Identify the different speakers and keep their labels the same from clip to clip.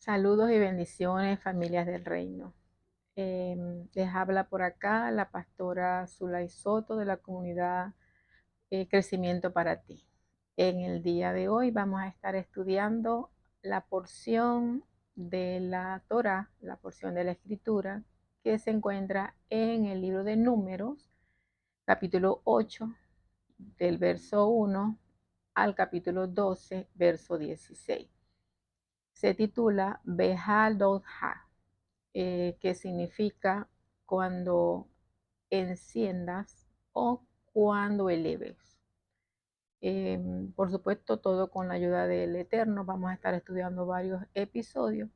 Speaker 1: Saludos y bendiciones, familias del reino. Les habla por acá la pastora Zulay Soto de la comunidad Crecimiento para Ti. En el día de hoy vamos a estar estudiando la porción de la Torá, la porción de la Escritura, que se encuentra en el libro de Números, capítulo 8, del verso 1 al capítulo 12, verso 16. Se titula Behadodha, que significa cuando enciendas o cuando eleves. Por supuesto, todo con la ayuda del Eterno. Vamos a estar estudiando varios episodios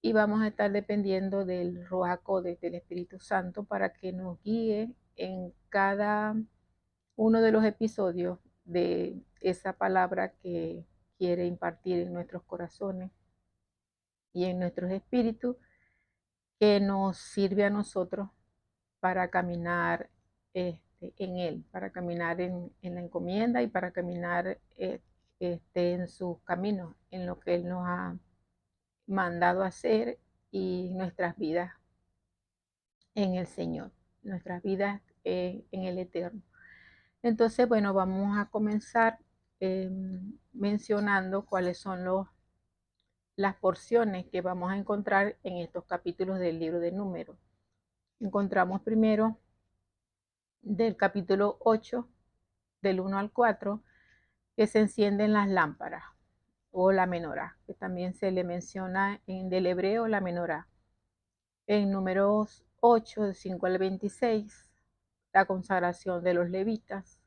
Speaker 1: y vamos a estar dependiendo del Ruach Codes del Espíritu Santo para que nos guíe en cada uno de los episodios de esa palabra que quiere impartir en nuestros corazones y en nuestros espíritus, que nos sirve a nosotros para caminar en Él, para caminar en la encomienda y para caminar en sus caminos, en lo que Él nos ha mandado a hacer y nuestras vidas en el Señor, nuestras vidas en el Eterno. Entonces, bueno, vamos a comenzar mencionando cuáles son las porciones que vamos a encontrar en estos capítulos del libro de Números. Encontramos primero del capítulo 8, del 1 al 4, que se encienden las lámparas o la menorá, que también se le menciona en del hebreo la menorá. En Números 8, del 5 al 26, la consagración de los levitas.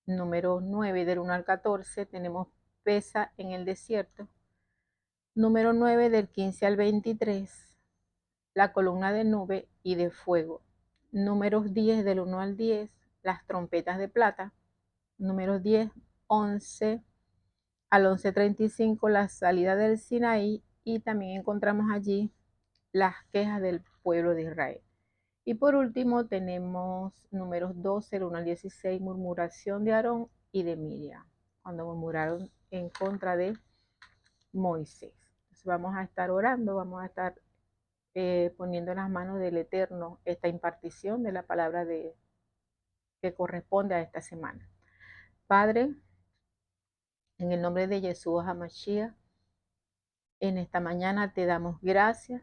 Speaker 1: Número 9, del 1 al 14, tenemos Pesa en el desierto. Número 9, del 15 al 23, la columna de nube y de fuego. Números 10, del 1 al 10, las trompetas de plata. Números 10, 11 al 11:35, la salida del Sinaí, y también encontramos allí las quejas del pueblo de Israel. Y por último tenemos Números 12, del 1 al 16, murmuración de Aarón y de Miriam, cuando murmuraron en contra de Moisés. Entonces vamos a estar orando, vamos a estar poniendo en las manos del Eterno esta impartición de la palabra que corresponde a esta semana. Padre, en el nombre de Yeshua HaMashiach, en esta mañana te damos gracias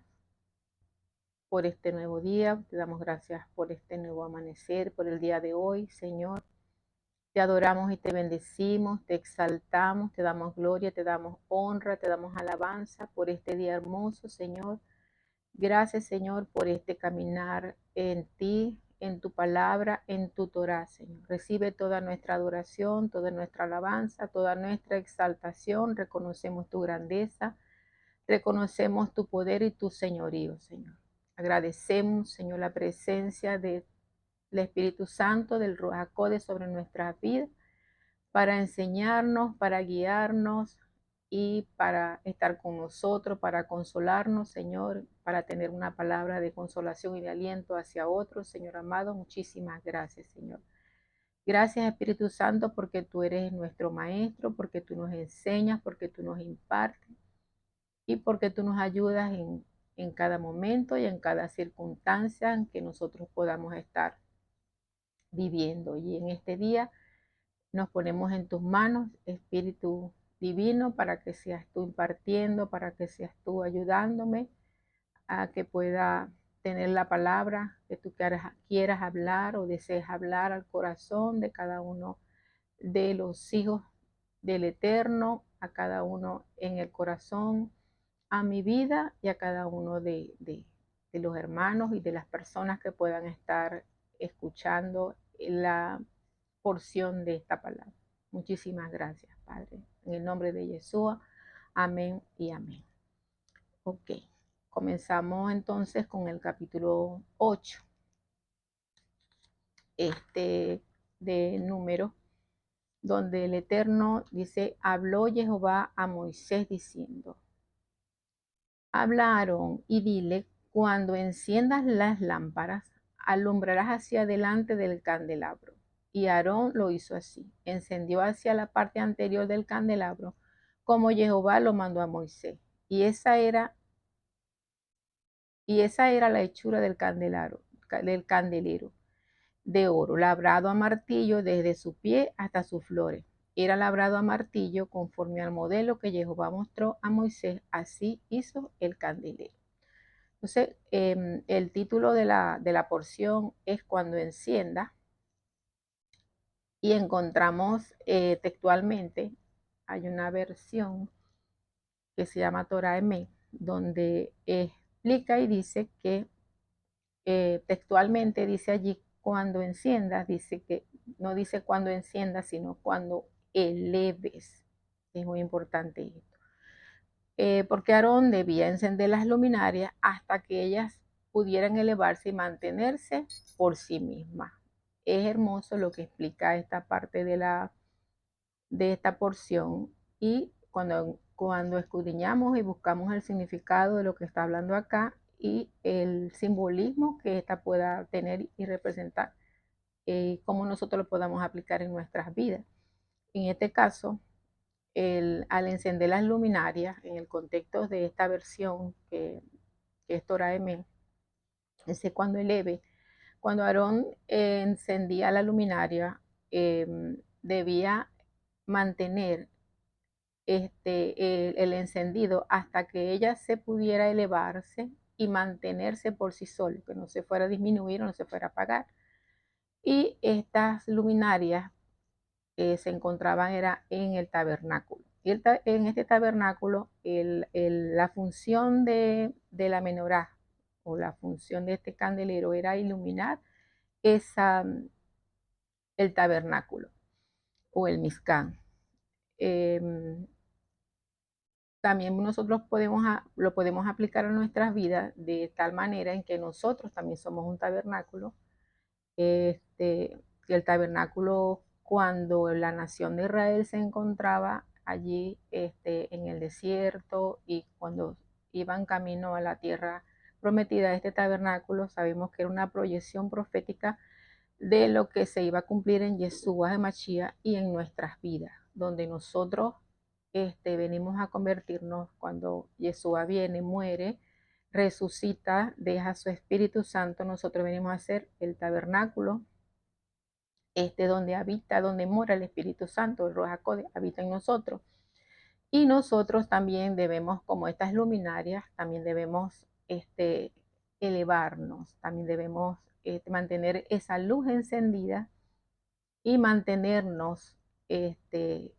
Speaker 1: por este nuevo día, te damos gracias por este nuevo amanecer, por el día de hoy, Señor. Te adoramos y te bendecimos, te exaltamos, te damos gloria, te damos honra, te damos alabanza por este día hermoso, Señor. Gracias, Señor, por este caminar en ti, en tu palabra, en tu Torah, Señor. Recibe toda nuestra adoración, toda nuestra alabanza, toda nuestra exaltación. Reconocemos tu grandeza, reconocemos tu poder y tu señorío, Señor. Agradecemos, Señor, la presencia del Espíritu Santo, del Ruach HaKodesh sobre nuestras vidas, para enseñarnos, para guiarnos y para estar con nosotros, para consolarnos, Señor, para tener una palabra de consolación y de aliento hacia otros, Señor amado. Muchísimas gracias, Señor. Gracias, Espíritu Santo, porque tú eres nuestro maestro, porque tú nos enseñas, porque tú nos impartes y porque tú nos ayudas en cada momento y en cada circunstancia en que nosotros podamos estar viviendo. Y en este día nos ponemos en tus manos, Espíritu Divino, para que seas tú impartiendo, para que seas tú ayudándome a que pueda tener la palabra que tú quieras hablar o desees hablar al corazón de cada uno de los hijos del Eterno, a cada uno en el corazón, a mi vida y a cada uno de los hermanos y de las personas que puedan estar escuchando la porción de esta palabra. Muchísimas gracias, Padre. En el nombre de Yeshua, amén y amén. Ok, comenzamos entonces con el capítulo 8 de Números, donde el Eterno dice: habló Jehová a Moisés diciendo: habla a Aarón y dile, cuando enciendas las lámparas, alumbrarás hacia delante del candelabro. Y Aarón lo hizo así, encendió hacia la parte anterior del candelabro, como Jehová lo mandó a Moisés. Y esa era la hechura del candelero de oro, labrado a martillo desde su pie hasta sus flores. Era labrado a martillo conforme al modelo que Jehová mostró a Moisés, así hizo el candelero. Entonces, el título de la porción es Cuando encienda, y encontramos textualmente, hay una versión que se llama Torah Emet, donde explica y dice que textualmente dice allí cuando enciendas, dice que no dice cuando enciendas, sino cuando eleves. Es muy importante esto. Porque Aarón debía encender las luminarias hasta que ellas pudieran elevarse y mantenerse por sí mismas. Es hermoso lo que explica esta parte de esta porción, y cuando escudriñamos y buscamos el significado de lo que está hablando acá y el simbolismo que ésta pueda tener y representar, cómo nosotros lo podamos aplicar en nuestras vidas. En este caso, al encender las luminarias, en el contexto de esta versión que es Torah Emet, ese cuando Aarón encendía la luminaria, debía mantener el encendido hasta que ella se pudiera elevarse y mantenerse por sí sola, que no se fuera a disminuir o no se fuera a apagar. Y estas luminarias se encontraban era en el tabernáculo. Y en este tabernáculo, la función de la menorá o la función de este candelero era iluminar esa, el tabernáculo o el Mizcán. También nosotros lo podemos aplicar a nuestras vidas de tal manera en que nosotros también somos un tabernáculo. Que el tabernáculo, cuando la nación de Israel se encontraba allí en el desierto y cuando iban camino a la tierra prometida, este tabernáculo sabemos que era una proyección profética de lo que se iba a cumplir en Yeshua de Mashiach y en nuestras vidas, donde nosotros venimos a convertirnos cuando Yeshua viene, muere, resucita, deja su Espíritu Santo. Nosotros venimos a ser el tabernáculo, donde habita, donde mora el Espíritu Santo, el Ruach HaKodesh habita en nosotros. Y nosotros también debemos, como estas luminarias, también debemos elevarnos, también debemos mantener esa luz encendida y mantenernos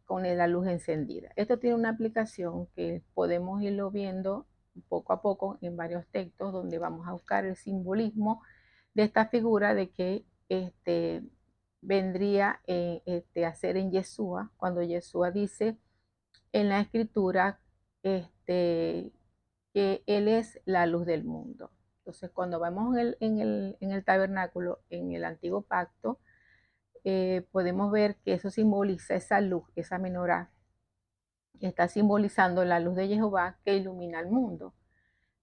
Speaker 1: con la luz encendida. Esto tiene una aplicación que podemos irlo viendo poco a poco en varios textos, donde vamos a buscar el simbolismo de esta figura de que vendría a ser en Yeshua, cuando Yeshua dice en la escritura que Él es la luz del mundo. Entonces, cuando vamos en el tabernáculo, en el antiguo pacto, podemos ver que eso simboliza esa luz, esa menorá, está simbolizando la luz de Jehová que ilumina el mundo.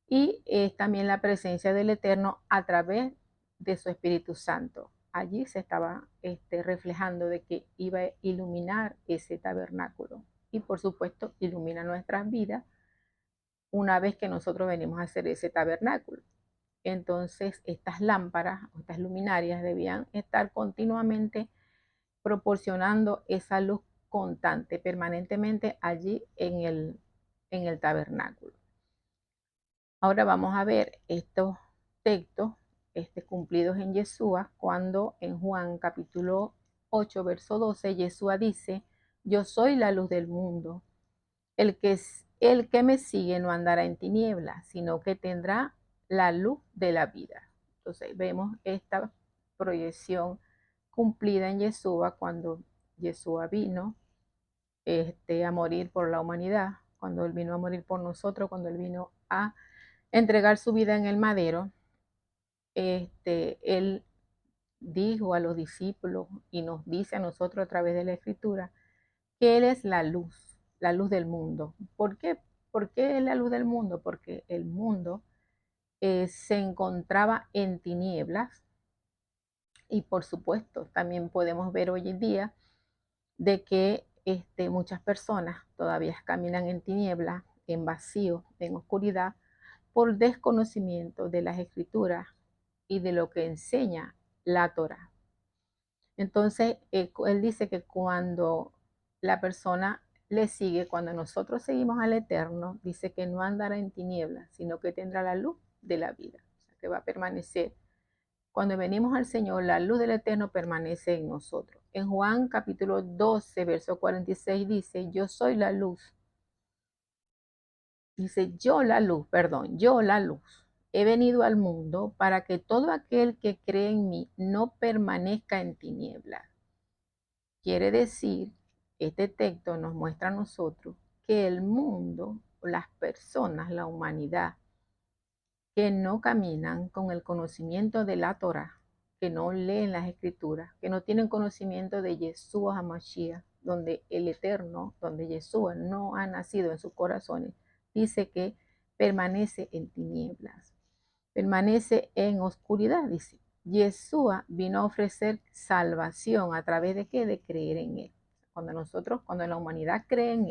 Speaker 1: Y es también la presencia del Eterno a través de su Espíritu Santo. Allí se estaba reflejando de que iba a iluminar ese tabernáculo. Y por supuesto, ilumina nuestras vidas una vez que nosotros venimos a hacer ese tabernáculo. Entonces, estas lámparas o estas luminarias debían estar continuamente proporcionando esa luz constante, permanentemente allí en el tabernáculo. Ahora vamos a ver estos textos cumplidos en Yeshua, cuando en Juan capítulo 8, verso 12, Yeshua dice: yo soy la luz del mundo. El que me sigue no andará en tinieblas, sino que tendrá la luz de la vida. Entonces vemos esta proyección cumplida en Yeshua, cuando Yeshua vino a morir por la humanidad, cuando Él vino a morir por nosotros, cuando Él vino a entregar su vida en el madero. Él dijo a los discípulos y nos dice a nosotros a través de la Escritura que Él es la luz del mundo. ¿Por qué? ¿Por qué es la luz del mundo? Porque el mundo se encontraba en tinieblas, y por supuesto también podemos ver hoy en día de que muchas personas todavía caminan en tinieblas, en vacío, en oscuridad, por desconocimiento de las escrituras y de lo que enseña la Torá. Entonces, él dice que cuando la persona le sigue, cuando nosotros seguimos al Eterno, dice que no andará en tinieblas, sino que tendrá la luz de la vida, o sea, que va a permanecer. Cuando venimos al Señor, la luz del Eterno permanece en nosotros. En Juan capítulo 12, verso 46 dice, yo soy la luz. Dice, yo la luz, perdón, yo la luz. He venido al mundo para que todo aquel que cree en mí no permanezca en tinieblas. Quiere decir, este texto nos muestra a nosotros que el mundo, las personas, la humanidad, que no caminan con el conocimiento de la Torá, que no leen las escrituras, que no tienen conocimiento de Yeshua HaMashiach, donde el Eterno, donde Yeshua no ha nacido en sus corazones, dice que permanece en tinieblas, permanece en oscuridad, dice. Yeshua vino a ofrecer salvación a través de qué? De creer en Él. Cuando la humanidad cree en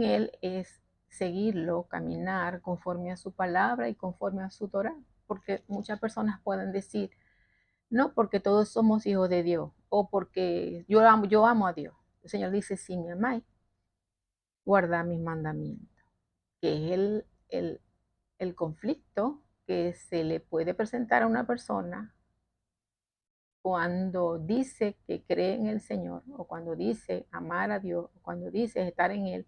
Speaker 1: Él es seguirlo, caminar conforme a su palabra y conforme a su Torah. Porque muchas personas pueden decir, no, porque todos somos hijos de Dios, o porque yo amo a Dios. El Señor dice, si me amáis, guardad mis mandamientos, que es el conflicto que se le puede presentar a una persona cuando dice que cree en el Señor, o cuando dice amar a Dios, o cuando dice estar en Él,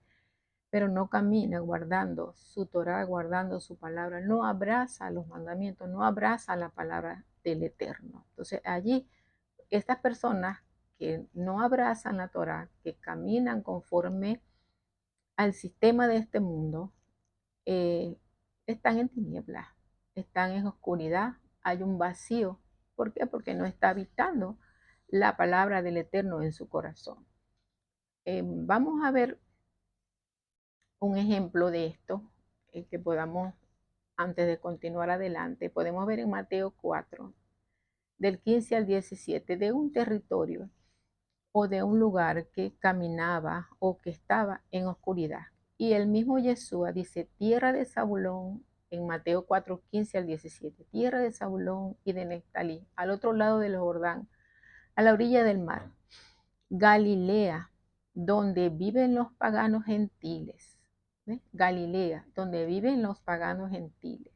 Speaker 1: pero no camina guardando su Torah, guardando su palabra, no abraza los mandamientos, no abraza la palabra del Eterno. Entonces allí, estas personas que no abrazan la Torah, que caminan conforme al sistema de este mundo, eh, están en tinieblas, están en oscuridad, hay un vacío. ¿Por qué? Porque no está habitando la palabra del Eterno en su corazón. Vamos a ver un ejemplo de esto que podamos, antes de continuar adelante, podemos ver en Mateo 4, del 15 al 17, de un territorio o de un lugar que caminaba o que estaba en oscuridad. Y el mismo Yeshua dice, tierra de Zabulón, en Mateo 4, 15 al 17, tierra de Zabulón y de Neftalí, al otro lado del Jordán, a la orilla del mar, Galilea, donde viven los paganos gentiles. ¿Ves? Galilea, donde viven los paganos gentiles.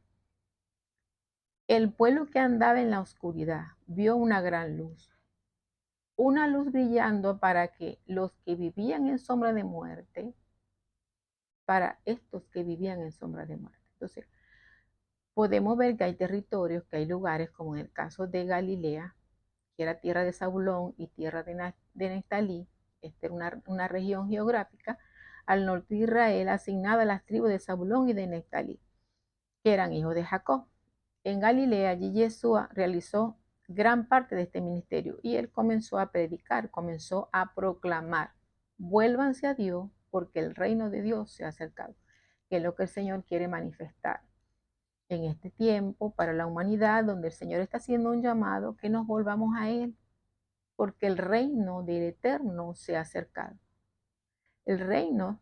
Speaker 1: El pueblo que andaba en la oscuridad vio una luz brillando para que los que vivían en sombra de muerte, para estos que vivían en sombra de muerte. Entonces, podemos ver que hay territorios, que hay lugares, como en el caso de Galilea, que era tierra de Zabulón y tierra de Neftalí. Esta era una región geográfica al norte de Israel asignada a las tribus de Zabulón y de Neftalí, que eran hijos de Jacob. En Galilea, allí Yeshua realizó gran parte de este ministerio y él comenzó a predicar, comenzó a proclamar, vuélvanse a Dios porque el reino de Dios se ha acercado, que es lo que el Señor quiere manifestar en este tiempo para la humanidad, donde el Señor está haciendo un llamado, que nos volvamos a Él, porque el reino del Eterno se ha acercado. El reino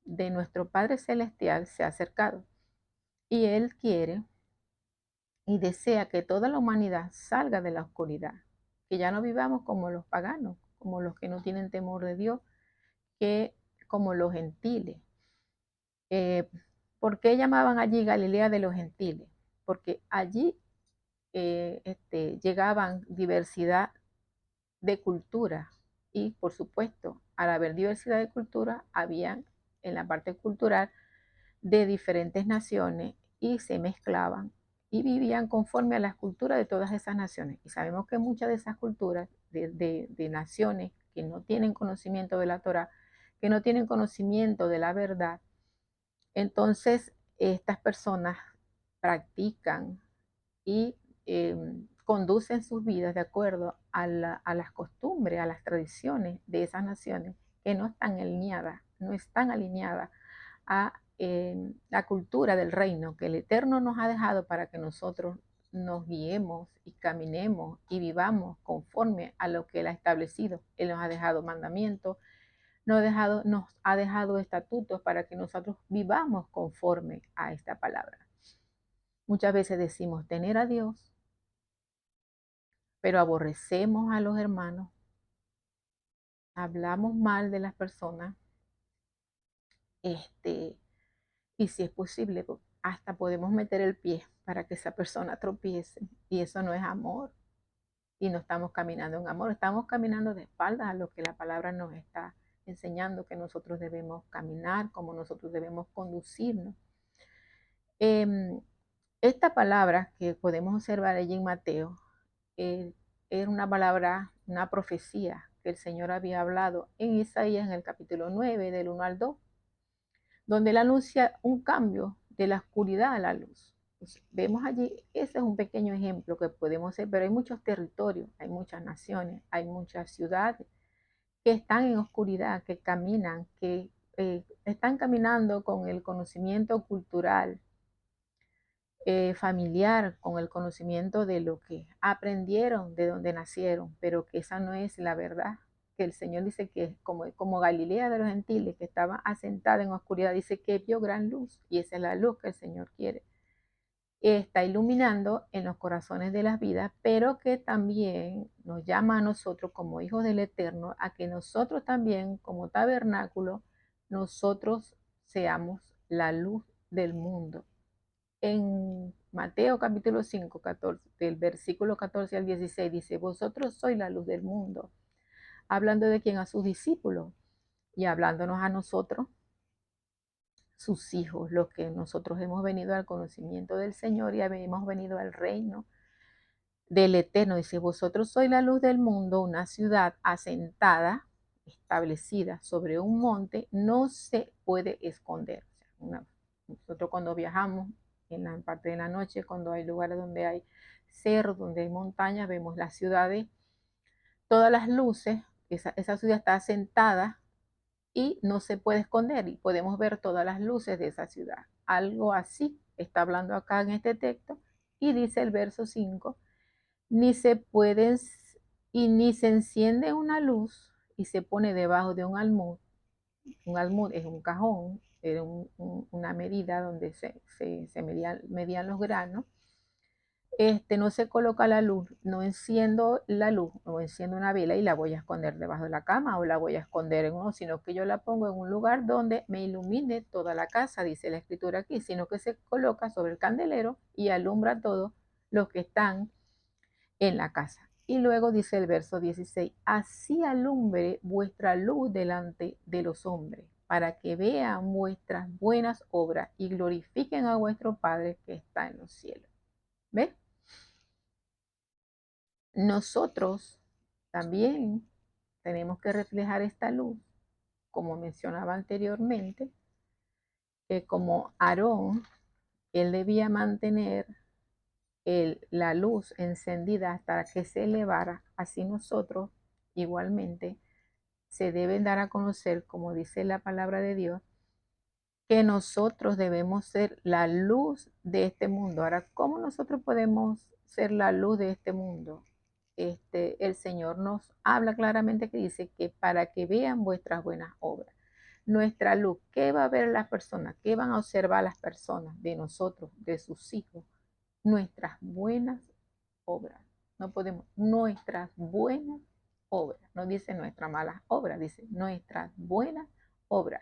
Speaker 1: de nuestro Padre Celestial se ha acercado y Él quiere y desea que toda la humanidad salga de la oscuridad, que ya no vivamos como los paganos, como los que no tienen temor de Dios, que como los gentiles. Eh, ¿Por qué llamaban allí Galilea de los gentiles? Porque allí llegaban diversidad de cultura y por supuesto al haber diversidad de cultura había en la parte cultural de diferentes naciones y se mezclaban y vivían conforme a las culturas de todas esas naciones. Y sabemos que muchas de esas culturas de naciones que no tienen conocimiento de la Torah, que no tienen conocimiento de la verdad, entonces estas personas practican y eh, conducen sus vidas de acuerdo a las costumbres, a las tradiciones de esas naciones que no están alineadas a la cultura del reino que el Eterno nos ha dejado para que nosotros nos guiemos y caminemos y vivamos conforme a lo que Él ha establecido. Él nos ha dejado mandamientos, nos ha dejado estatutos para que nosotros vivamos conforme a esta palabra. Muchas veces decimos tener a Dios, pero aborrecemos a los hermanos, hablamos mal de las personas, y si es posible, hasta podemos meter el pie para que esa persona tropiece, y eso no es amor, y no estamos caminando en amor, estamos caminando de espaldas a lo que la palabra nos está enseñando, que nosotros debemos caminar, como nosotros debemos conducirnos. Esta palabra que podemos observar allí en Mateo, era una palabra, una profecía que el Señor había hablado en Isaías en el capítulo 9, del 1 al 2, donde él anuncia un cambio de la oscuridad a la luz. Entonces, vemos allí, ese es un pequeño ejemplo que podemos hacer, pero hay muchos territorios, hay muchas naciones, hay muchas ciudades que están en oscuridad, que caminan, que están caminando con el conocimiento cultural, familiar, con el conocimiento de lo que aprendieron, de donde nacieron, pero que esa no es la verdad. Que el Señor dice que como Galilea de los gentiles, que estaba asentada en oscuridad, dice que vio gran luz, y esa es la luz que el Señor quiere. Está iluminando en los corazones de las vidas, pero que también nos llama a nosotros como hijos del Eterno, a que nosotros también como tabernáculo, nosotros seamos la luz del mundo. En Mateo capítulo 5, 14, del versículo 14 al 16 dice, vosotros sois la luz del mundo, hablando de quién, a sus discípulos, y hablándonos a nosotros, sus hijos, los que nosotros hemos venido al conocimiento del Señor y hemos venido al reino del Eterno. Dice, vosotros sois la luz del mundo, una ciudad asentada, establecida sobre un monte, no se puede esconder. O sea, nosotros cuando viajamos en la parte de la noche, cuando hay lugares donde hay cerros, donde hay montañas, vemos las ciudades, todas las luces, esa ciudad está asentada y no se puede esconder y podemos ver todas las luces de esa ciudad. Algo así está hablando acá en este texto y dice el verso 5, ni se puede y ni se enciende una luz y se pone debajo de un almud. Un almud es un cajón, era una medida donde se medían los granos. No se coloca la luz, no enciendo la luz, no enciendo una vela y la voy a esconder debajo de la cama o la voy a esconder en uno, sino que yo la pongo en un lugar donde me ilumine toda la casa, dice la escritura aquí, sino que se coloca sobre el candelero y alumbra a todos los que están en la casa. Y luego dice el verso 16, así alumbre vuestra luz delante de los hombres, para que vean vuestras buenas obras y glorifiquen a vuestro Padre que está en los cielos. ¿Ves? Nosotros también tenemos que reflejar esta luz, como mencionaba anteriormente, que como Aarón, él debía mantener la luz encendida hasta que se elevara, así nosotros igualmente se deben dar a conocer, como dice la palabra de Dios, que nosotros debemos ser la luz de este mundo. Ahora, ¿cómo nosotros podemos ser la luz de este mundo? El Señor nos habla claramente que dice que para que vean vuestras buenas obras. Nuestra luz, ¿qué va a ver las personas? ¿Qué van a observar las personas de nosotros, de sus hijos? Nuestras buenas obras. No podemos, nuestras buenas obras. No dice nuestras malas obras, dice nuestras buenas obras.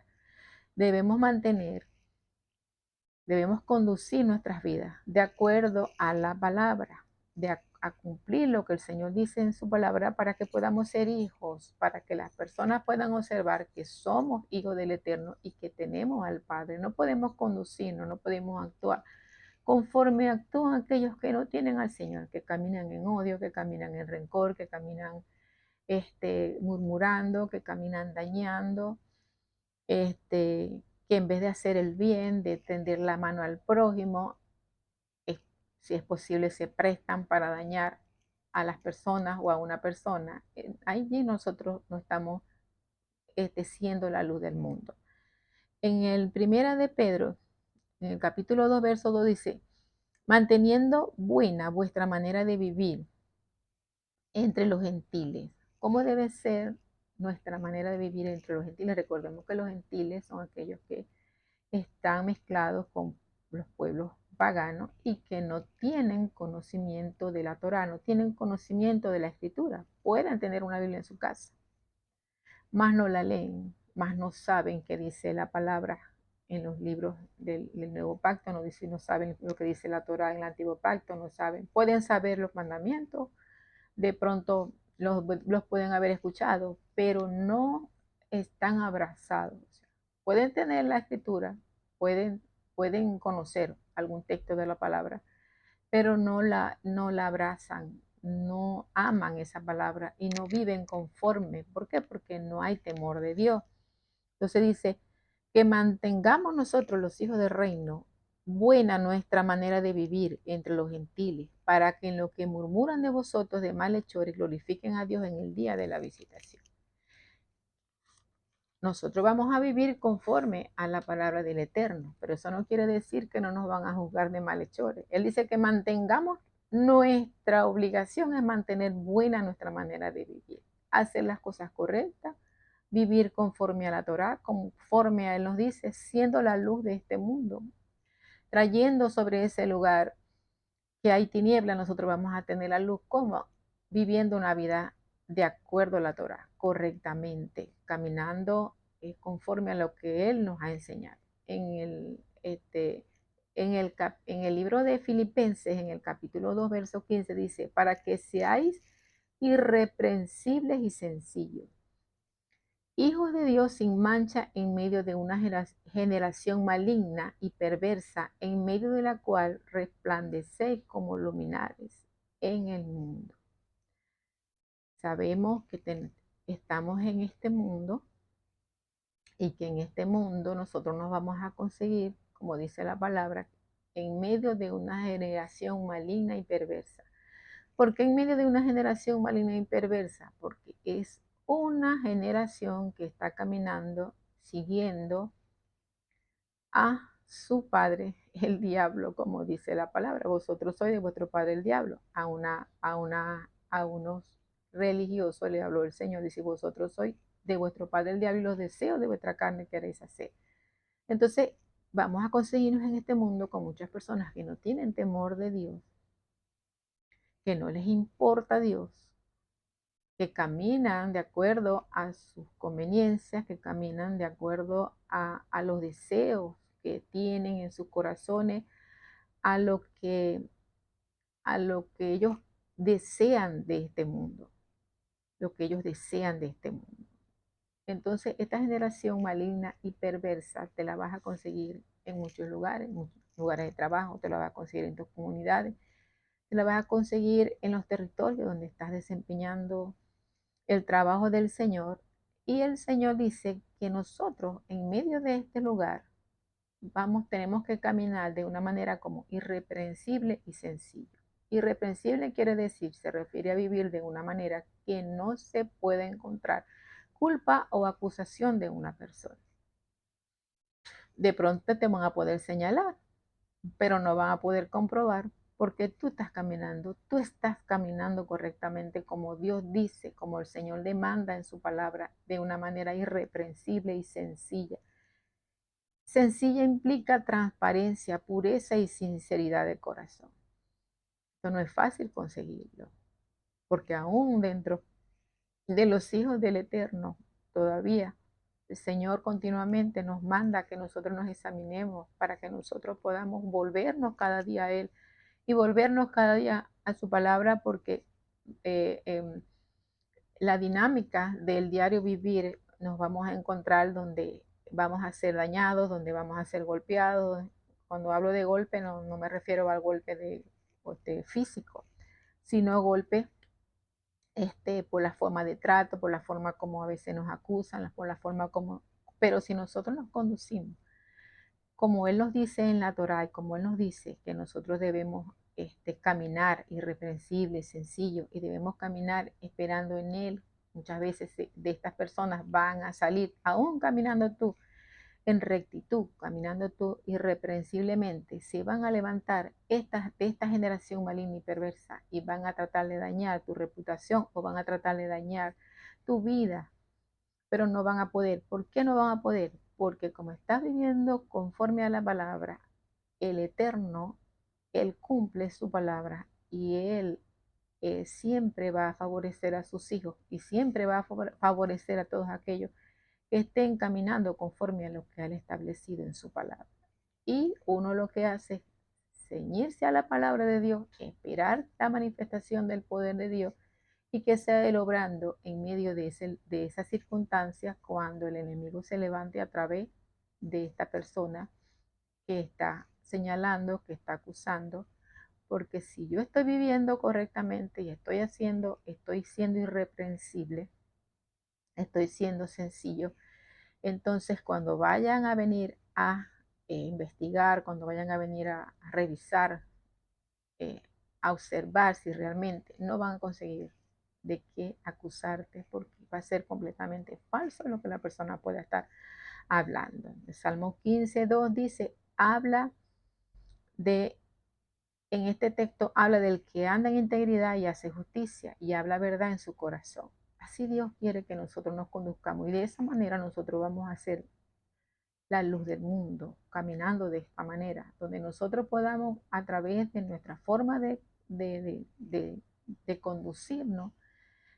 Speaker 1: Debemos mantener, debemos conducir nuestras vidas de acuerdo a la palabra, a cumplir lo que el Señor dice en su palabra para que podamos ser hijos, para que las personas puedan observar que somos hijos del Eterno y que tenemos al Padre. No podemos conducirnos, no podemos actuar conforme actúan aquellos que no tienen al Señor, que caminan en odio, que caminan en rencor, que caminan murmurando, que caminan dañando, que en vez de hacer el bien, de tender la mano al prójimo, si es posible, se prestan para dañar a las personas o a una persona. Allí nosotros no estamos siendo la luz del mundo. En el primera de Pedro, en el capítulo 2, verso 2 dice, manteniendo buena vuestra manera de vivir entre los gentiles. ¿Cómo debe ser nuestra manera de vivir entre los gentiles. Recordemos que los gentiles son aquellos que están mezclados con los pueblos paganos y que no tienen conocimiento de la Torá, no tienen conocimiento de la Escritura. Pueden tener una Biblia en su casa, más no la leen, más no saben qué dice la palabra en los libros del Nuevo Pacto, no saben lo que dice la Torá en el Antiguo Pacto, no saben. Pueden saber los mandamientos, de pronto los pueden haber escuchado, pero no están abrazados. O sea, pueden tener la escritura, pueden, pueden conocer algún texto de la palabra, pero no la abrazan, no aman esa palabra y no viven conforme. ¿Por qué? Porque no hay temor de Dios. Entonces dice que mantengamos nosotros los hijos del reino buena nuestra manera de vivir entre los gentiles, para que en lo que murmuran de vosotros de malhechores glorifiquen a Dios en el día de la visitación. Nosotros vamos a vivir conforme a la palabra del Eterno, pero eso no quiere decir que no nos van a juzgar de malhechores. Él dice que mantengamos, nuestra obligación es mantener buena nuestra manera de vivir, hacer las cosas correctas, vivir conforme a la Torá, conforme a Él nos dice, siendo la luz de este mundo, trayendo sobre ese lugar que hay tiniebla, nosotros vamos a tener la luz como viviendo una vida de acuerdo a la Torah, correctamente, caminando conforme a lo que Él nos ha enseñado. En el libro de Filipenses, en el capítulo 2, verso 15, dice, para que seáis irreprensibles y sencillos, hijos de Dios sin mancha en medio de una generación maligna y perversa, en medio de la cual resplandecéis como luminares en el mundo. Sabemos que estamos en este mundo y que en este mundo nosotros nos vamos a conseguir, como dice la palabra, en medio de una generación maligna y perversa. ¿Por qué en medio de una generación maligna y perversa? Porque es una generación que está caminando, siguiendo a su padre, el diablo, como dice la palabra. Vosotros sois de vuestro padre el diablo. A unos religiosos le habló el Señor, dice, vosotros sois de vuestro padre el diablo y los deseos de vuestra carne queréis hacer. Entonces, vamos a conseguirnos en este mundo con muchas personas que no tienen temor de Dios, que no les importa Dios, que caminan de acuerdo a sus conveniencias, que caminan de acuerdo a los deseos que tienen en sus corazones, a lo que, a lo que ellos desean de este mundo, lo que ellos desean de este mundo. Entonces, esta generación maligna y perversa te la vas a conseguir en muchos lugares de trabajo, te la vas a conseguir en tus comunidades, te la vas a conseguir en los territorios donde estás desempeñando el trabajo del Señor. Y el Señor dice que nosotros en medio de este lugar tenemos que caminar de una manera como irreprensible y sencillo. Irreprensible quiere decir, se refiere a vivir de una manera que no se puede encontrar culpa o acusación de una persona. De pronto te van a poder señalar, pero no van a poder comprobar porque tú estás caminando correctamente como Dios dice, como el Señor demanda en su palabra, de una manera irreprensible y sencilla. Sencilla implica transparencia, pureza y sinceridad de corazón. Esto no es fácil conseguirlo, porque aún dentro de los hijos del Eterno, todavía el Señor continuamente nos manda que nosotros nos examinemos para que nosotros podamos volvernos cada día a Él y volvernos cada día a su palabra, porque eh, eh, la dinámica del diario vivir nos vamos a encontrar donde vamos a ser dañados, donde vamos a ser golpeados. Cuando hablo de golpe no me refiero al golpe de físico, sino golpe por la forma de trato, por la forma como a veces nos acusan, por la forma como... Pero si nosotros nos conducimos como Él nos dice en la Torá y como Él nos dice que nosotros debemos caminar irreprensible, sencillo, y debemos caminar esperando en Él. Muchas veces de estas personas van a salir, aún caminando tú en rectitud, caminando tú irreprensiblemente, se van a levantar de esta generación maligna y perversa y van a tratar de dañar tu reputación o van a tratar de dañar tu vida pero no van a poder. ¿Por qué no van a poder? Porque como estás viviendo conforme a la palabra, el Eterno, Él cumple su palabra y Él siempre va a favorecer a sus hijos y siempre va a favorecer a todos aquellos que estén caminando conforme a lo que Él ha establecido en su palabra. Y uno lo que hace es ceñirse a la palabra de Dios, esperar la manifestación del poder de Dios y que sea Él obrando en medio de esas circunstancias cuando el enemigo se levante a través de esta persona que está señalando, que está acusando. Porque si yo estoy viviendo correctamente y estoy siendo irreprensible, estoy siendo sencillo, entonces cuando vayan a venir a investigar, cuando vayan a venir a revisar, eh, a observar si realmente no van a conseguir de qué acusarte, porque va a ser completamente falso lo que la persona pueda estar hablando. El Salmo 15:2 dice, habla de en este texto habla del que anda en integridad y hace justicia y habla verdad en su corazón. Así Dios quiere que nosotros nos conduzcamos y de esa manera nosotros vamos a ser la luz del mundo, caminando de esta manera, donde nosotros podamos a través de nuestra forma de conducirnos,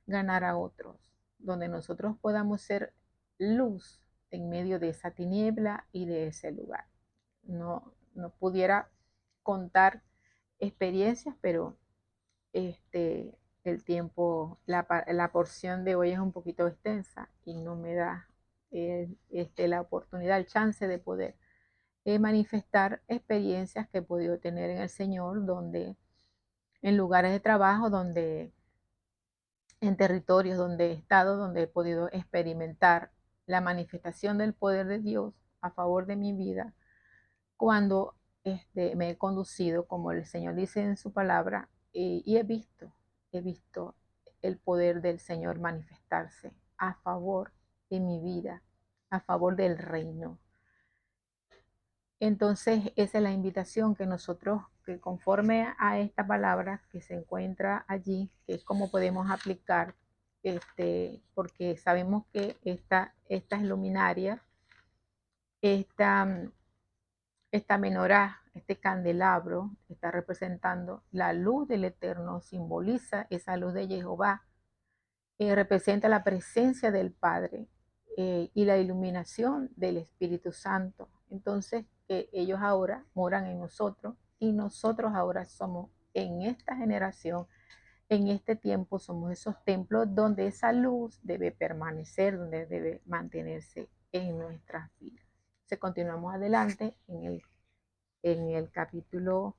Speaker 1: ganar a otros, donde nosotros podamos ser luz en medio de esa tiniebla y de ese lugar. No pudiera contar experiencias, pero el tiempo, la porción de hoy es un poquito extensa y no me da la oportunidad, el chance de poder manifestar experiencias que he podido tener en el Señor, donde en lugares de trabajo, donde en territorios donde he estado, donde he podido experimentar la manifestación del poder de Dios a favor de mi vida, cuando me he conducido, como el Señor dice en su palabra, y he visto el poder del Señor manifestarse a favor de mi vida, a favor del reino. Entonces, esa es la invitación que nosotros, que conforme a esta palabra que se encuentra allí, que es como podemos aplicar, porque sabemos que estas luminarias, esta, esta menorá, este candelabro, está representando la luz del Eterno, simboliza esa luz de Jehová, representa la presencia del Padre y la iluminación del Espíritu Santo. Entonces, que ellos ahora moran en nosotros y nosotros ahora somos en esta generación, en este tiempo, somos esos templos donde esa luz debe permanecer, donde debe mantenerse en nuestras vidas. Se continuamos adelante en el capítulo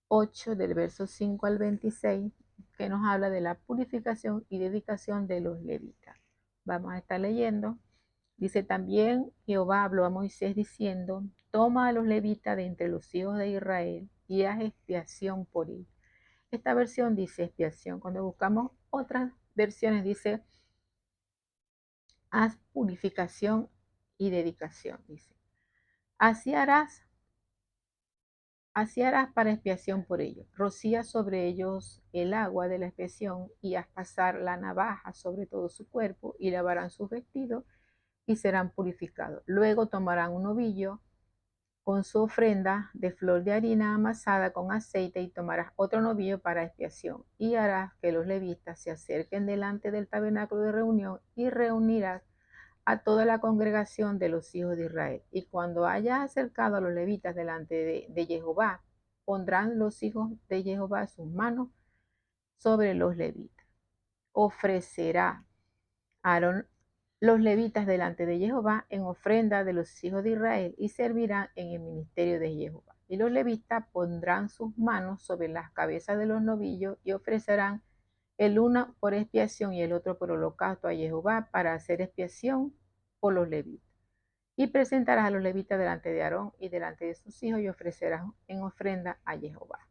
Speaker 1: 8 del verso 5 al 26, que nos habla de la purificación y dedicación de los levitas. Vamos a estar leyendo. Dice también Jehová habló a Moisés diciendo, toma a los levitas de entre los hijos de Israel y haz expiación por ellos. Esta versión dice expiación. Cuando buscamos otras versiones dice haz purificación y dedicación. Dice, así harás para expiación por ellos. Rocía sobre ellos el agua de la expiación y haz pasar la navaja sobre todo su cuerpo y lavarán sus vestidos y serán purificados. Luego tomarán un ovillo con su ofrenda de flor de harina amasada con aceite y tomarás otro novillo para expiación y harás que los levitas se acerquen delante del tabernáculo de reunión y reunirás a toda la congregación de los hijos de Israel. Y cuando hayas acercado a los levitas delante de Jehová, pondrán los hijos de Jehová sus manos sobre los levitas. Ofrecerá Aarón los levitas delante de Jehová en ofrenda de los hijos de Israel y servirán en el ministerio de Jehová. Y los levitas pondrán sus manos sobre las cabezas de los novillos y ofrecerán el uno por expiación y el otro por holocausto a Jehová para hacer expiación por los levitas. Y presentarás a los levitas delante de Aarón y delante de sus hijos y ofrecerás en ofrenda a Jehová.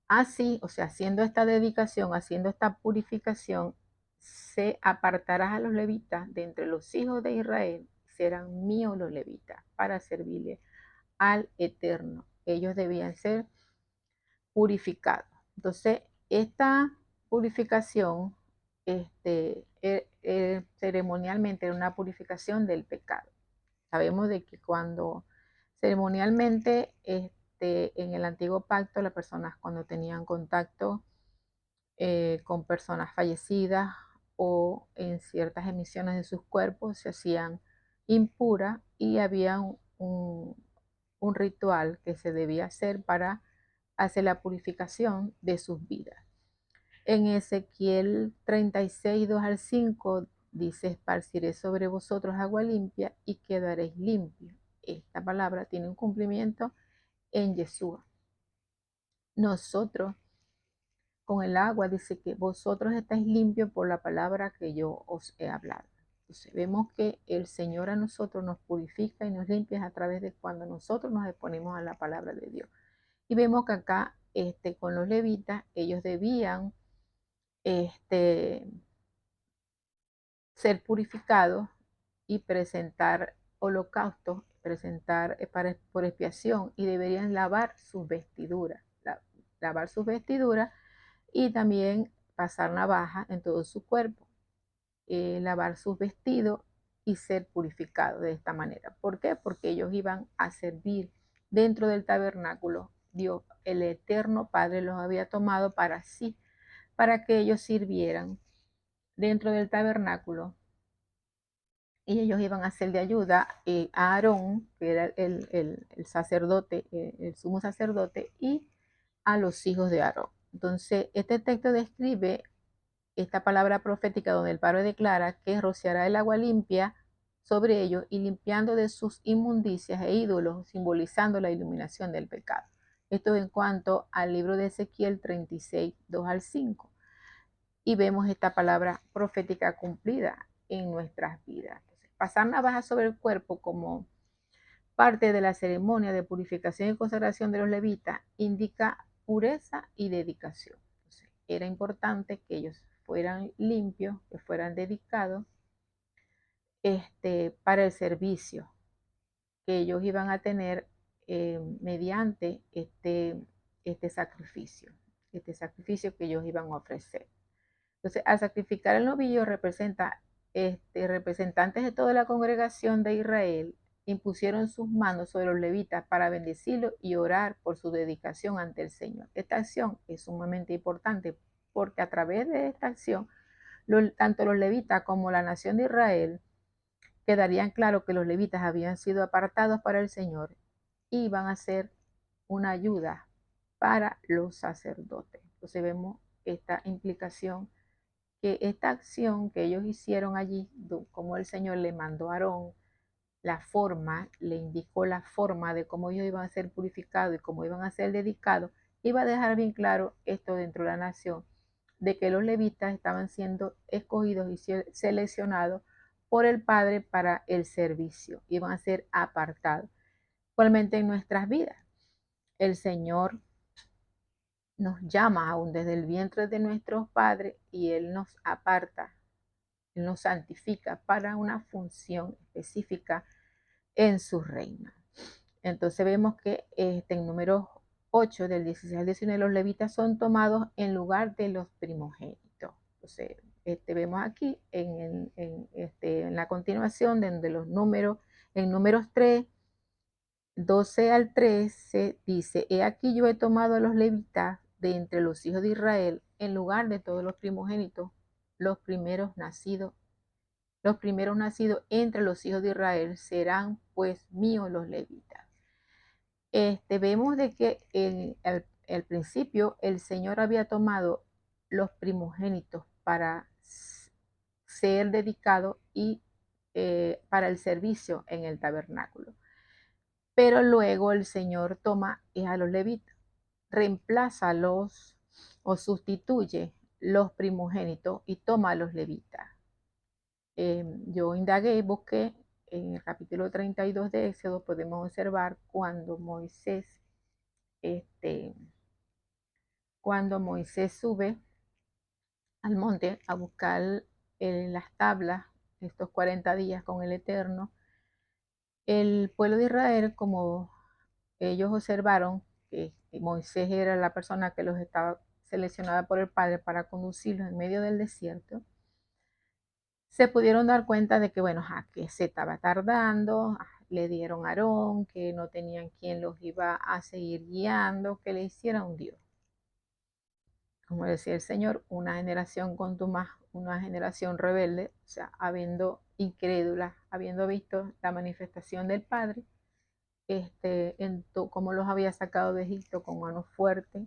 Speaker 1: Así, o sea, haciendo esta dedicación, haciendo esta purificación, se apartará a los levitas de entre los hijos de Israel, serán míos los levitas para servirle al Eterno. Ellos debían ser purificados. Entonces, esta purificación ceremonialmente era una purificación del pecado. Sabemos de que cuando ceremonialmente en el antiguo pacto las personas cuando tenían contacto con personas fallecidas o en ciertas emisiones de sus cuerpos se hacían impuras y había un ritual que se debía hacer para hacer la purificación de sus vidas. En Ezequiel 36, 2 al 5 dice: esparciré sobre vosotros agua limpia y quedaréis limpios. Esta palabra tiene un cumplimiento en Yeshua. Nosotros con el agua dice que vosotros estáis limpios por la palabra que yo os he hablado. Entonces vemos que el Señor a nosotros nos purifica y nos limpia a través de cuando nosotros nos exponemos a la palabra de Dios. Y vemos que acá con los levitas ellos debían ser purificados y presentar holocaustos, presentar por expiación, y deberían lavar sus vestiduras, lavar sus vestiduras y también pasar navaja en todo su cuerpo, lavar sus vestidos y ser purificados de esta manera. ¿Por qué? Porque ellos iban a servir dentro del tabernáculo. Dios, el eterno Padre, los había tomado para sí, para que ellos sirvieran dentro del tabernáculo, y ellos iban a hacer de ayuda a Aarón, que era el sacerdote, el sumo sacerdote, y a los hijos de Aarón. Entonces, este texto describe esta palabra profética donde el Padre declara que rociará el agua limpia sobre ellos y limpiando de sus inmundicias e ídolos, simbolizando la iluminación del pecado. Esto en cuanto al libro de Ezequiel 36, 2 al 5. Y vemos esta palabra profética cumplida en nuestras vidas. Entonces, pasar navaja sobre el cuerpo como parte de la ceremonia de purificación y consagración de los levitas indica pureza y dedicación. Entonces, era importante que ellos fueran limpios, que fueran dedicados para el servicio que ellos iban a tener mediante este sacrificio que ellos iban a ofrecer. Entonces, al sacrificar el novillo representantes de toda la congregación de Israel impusieron sus manos sobre los levitas para bendecirlos y orar por su dedicación ante el Señor. Esta acción es sumamente importante porque a través de esta acción, tanto los levitas como la nación de Israel quedarían claro que los levitas habían sido apartados para el Señor y iban a ser una ayuda para los sacerdotes. Entonces vemos esta implicación, que esta acción que ellos hicieron allí, como el Señor le mandó a Aarón la forma, le indicó la forma de cómo ellos iban a ser purificados y cómo iban a ser dedicados, iba a dejar bien claro esto dentro de la nación, de que los levitas estaban siendo escogidos y seleccionados por el Padre para el servicio, iban a ser apartados. Igualmente en nuestras vidas, el Señor nos llama aún desde el vientre de nuestros padres y Él nos aparta, Él nos santifica para una función específica en su reino. Entonces vemos que en Números 8, del 16 al 19, los levitas son tomados en lugar de los primogénitos. Entonces, vemos aquí en la continuación de los números, en Números 3, 12 al 13, dice: he aquí yo he tomado a los levitas de entre los hijos de Israel en lugar de todos los primogénitos, los primeros nacidos. Los primeros nacidos entre los hijos de Israel serán pues míos los levitas. Vemos de que al principio el Señor había tomado los primogénitos para ser dedicados y para el servicio en el tabernáculo. Pero luego el Señor toma a los levitas, reemplaza o sustituye los primogénitos y toma a los levitas. Yo indagué y busqué en el capítulo 32 de Éxodo, podemos observar cuando Moisés sube al monte a buscar las tablas, estos 40 días con el Eterno. El pueblo de Israel, como ellos observaron que Moisés era la persona que los estaba seleccionada por el Padre para conducirlos en medio del desierto, se pudieron dar cuenta de que, bueno, que se estaba tardando, le dieron a Aarón, que no tenían quien los iba a seguir guiando, que le hiciera un Dios. Como decía el Señor, una generación contumaz, una generación rebelde, o sea, habiendo incrédula, habiendo visto la manifestación del Padre, cómo los había sacado de Egipto con mano fuerte,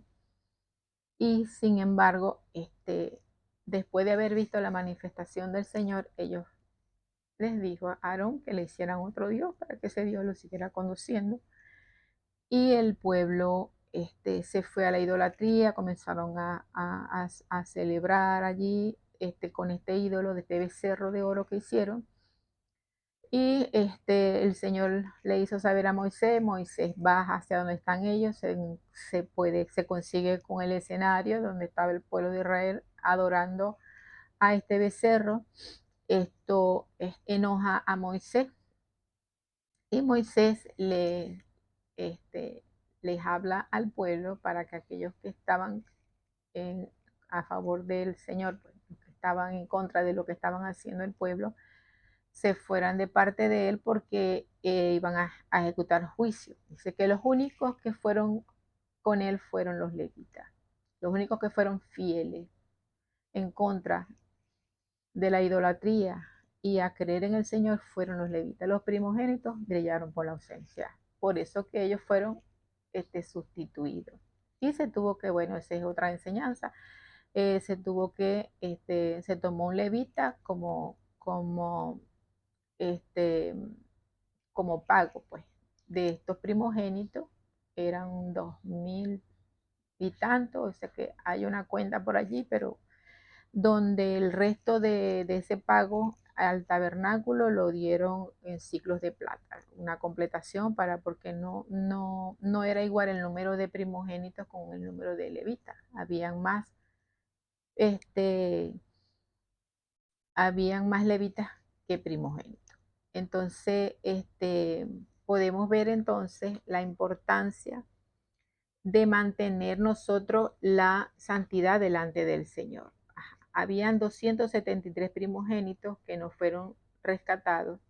Speaker 1: y sin embargo, después de haber visto la manifestación del Señor, ellos les dijo a Aarón que le hicieran otro Dios para que ese Dios lo siguiera conduciendo. Y el pueblo se fue a la idolatría, comenzaron a celebrar allí con este ídolo, de este becerro de oro que hicieron. Y el Señor le hizo saber a Moisés, Moisés baja hacia donde están ellos, se consigue con el escenario donde estaba el pueblo de Israel adorando a este becerro. Esto enoja a Moisés, y Moisés les habla al pueblo para que aquellos que estaban en- a favor del Señor, pues, que estaban en contra de lo que estaban haciendo el pueblo, se fueran de parte de él, porque iban a ejecutar juicio. Dice que los únicos que fueron con él fueron los levitas, los únicos que fueron fieles en contra de la idolatría y a creer en el Señor fueron los levitas. Los primogénitos brillaron por la ausencia. Por eso que ellos fueron sustituidos. Y se tuvo que, bueno, esa es otra enseñanza, se tomó un levita este, como pago, pues, de estos primogénitos. Eran 2000 y tanto, o sea que hay una cuenta por allí, pero donde el resto de ese pago al tabernáculo lo dieron en ciclos de plata, una completación porque no era igual el número de primogénitos con el número de levitas. Este, habían más levitas que primogénitos. Entonces, podemos ver entonces la importancia de mantener nosotros la santidad delante del Señor. Habían 273 primogénitos que no fueron rescatados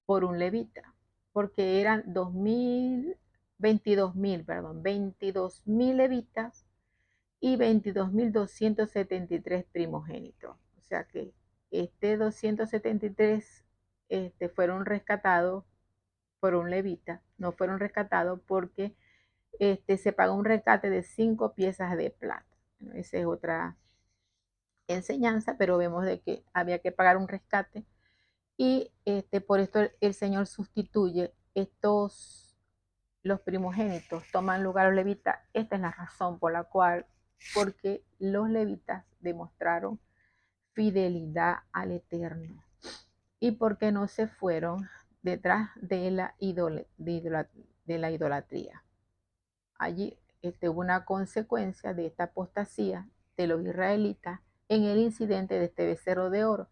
Speaker 1: por un levita, porque eran 22.000 levitas y 22.273 primogénitos. O sea que 273 fueron rescatados por un levita, no fueron rescatados porque se paga un rescate de 5 piezas de plata. Bueno, esa es otra enseñanza, pero vemos de que había que pagar un rescate, y por esto el Señor sustituye los primogénitos, toman lugar los levitas. Esta es la razón por la cual, porque los levitas demostraron fidelidad al Eterno, y porque no se fueron detrás de la idolatría. Allí hubo una consecuencia de esta apostasía de los israelitas en el incidente de este becerro de oro,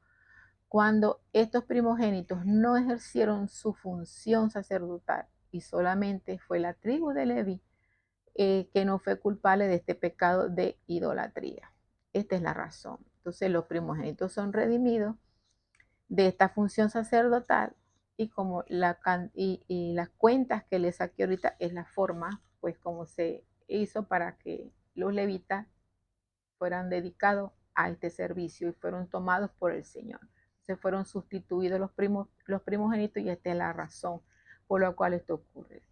Speaker 1: cuando estos primogénitos no ejercieron su función sacerdotal, y solamente fue la tribu de Leví que no fue culpable de este pecado de idolatría. Esta es la razón. Entonces los primogénitos son redimidos de esta función sacerdotal, y como y las cuentas que le saqué ahorita es la forma, pues, como se hizo para que los levitas fueran dedicados a este servicio y fueron tomados por el Señor. Se fueron sustituidos los primogénitos, y esta es la razón por la cual esto ocurre.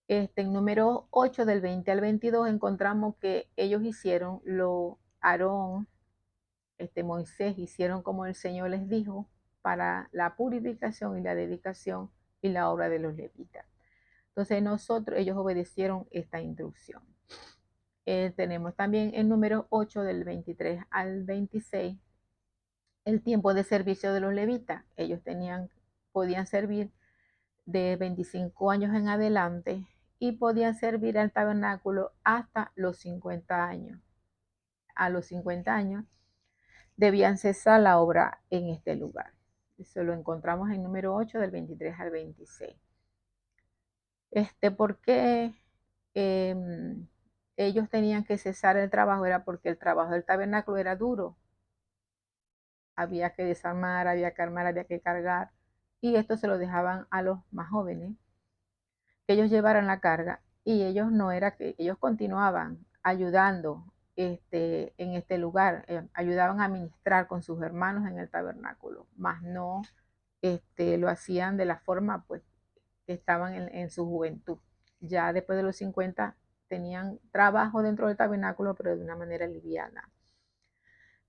Speaker 1: En número 8 del 20 al 22 encontramos que ellos hicieron Aarón, Moisés hicieron como el Señor les dijo para la purificación y la dedicación y la obra de los levitas. Entonces ellos obedecieron esta instrucción. Tenemos también el número 8 del 23 al 26, el tiempo de servicio de los levitas. Ellos podían servir de 25 años en adelante, y podían servir al tabernáculo hasta los 50 años. A los 50 años debían cesar la obra en este lugar. Eso lo encontramos en número 8 del 23 al 26. ¿Por qué ellos tenían que cesar el trabajo? Era porque el trabajo del tabernáculo era duro. había que desarmar, había que armar, había que cargar, y esto se lo dejaban a los más jóvenes, que ellos llevaran la carga, y ellos no era que ellos continuaban ayudando en este lugar, ayudaban a ministrar con sus hermanos en el tabernáculo, más no lo hacían de la forma pues que estaban en su juventud. Ya después de los 50 tenían trabajo dentro del tabernáculo, pero de una manera liviana.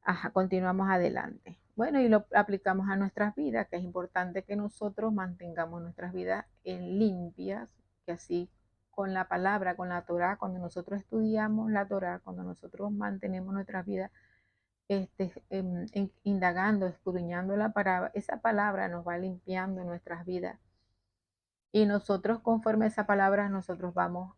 Speaker 1: Ajá, continuamos adelante. Bueno, y lo aplicamos a nuestras vidas, que es importante que nosotros mantengamos nuestras vidas en limpias, que así con la palabra, con la Torah, cuando nosotros estudiamos la Torah, cuando nosotros mantenemos nuestras vidas indagando, escudriñando la palabra, esa palabra nos va limpiando nuestras vidas. Y nosotros, conforme a esa palabra, nosotros vamos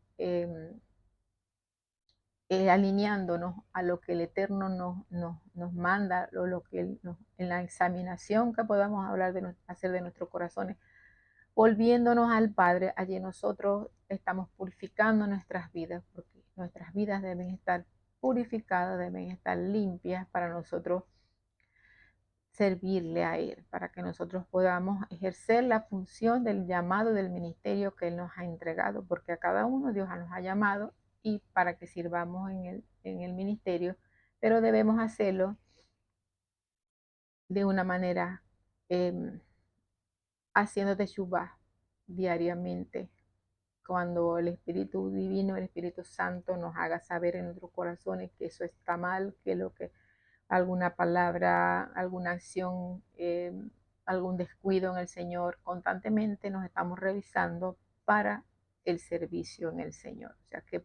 Speaker 1: alineándonos a lo que el Eterno nos manda, lo que en la examinación que podamos hacer de nuestros corazones, volviéndonos al Padre, allí nosotros estamos purificando nuestras vidas, porque nuestras vidas deben estar purificadas, deben estar limpias para nosotros servirle a Él, para que nosotros podamos ejercer la función del llamado del ministerio que Él nos ha entregado, porque a cada uno Dios nos ha llamado y para que sirvamos en el ministerio, pero debemos hacerlo de una manera haciendo teshuvah diariamente, cuando el Espíritu Divino, el Espíritu Santo nos haga saber en nuestros corazones que eso está mal, que lo que alguna palabra, alguna acción, algún descuido en el Señor, constantemente nos estamos revisando para el servicio en el Señor. O sea que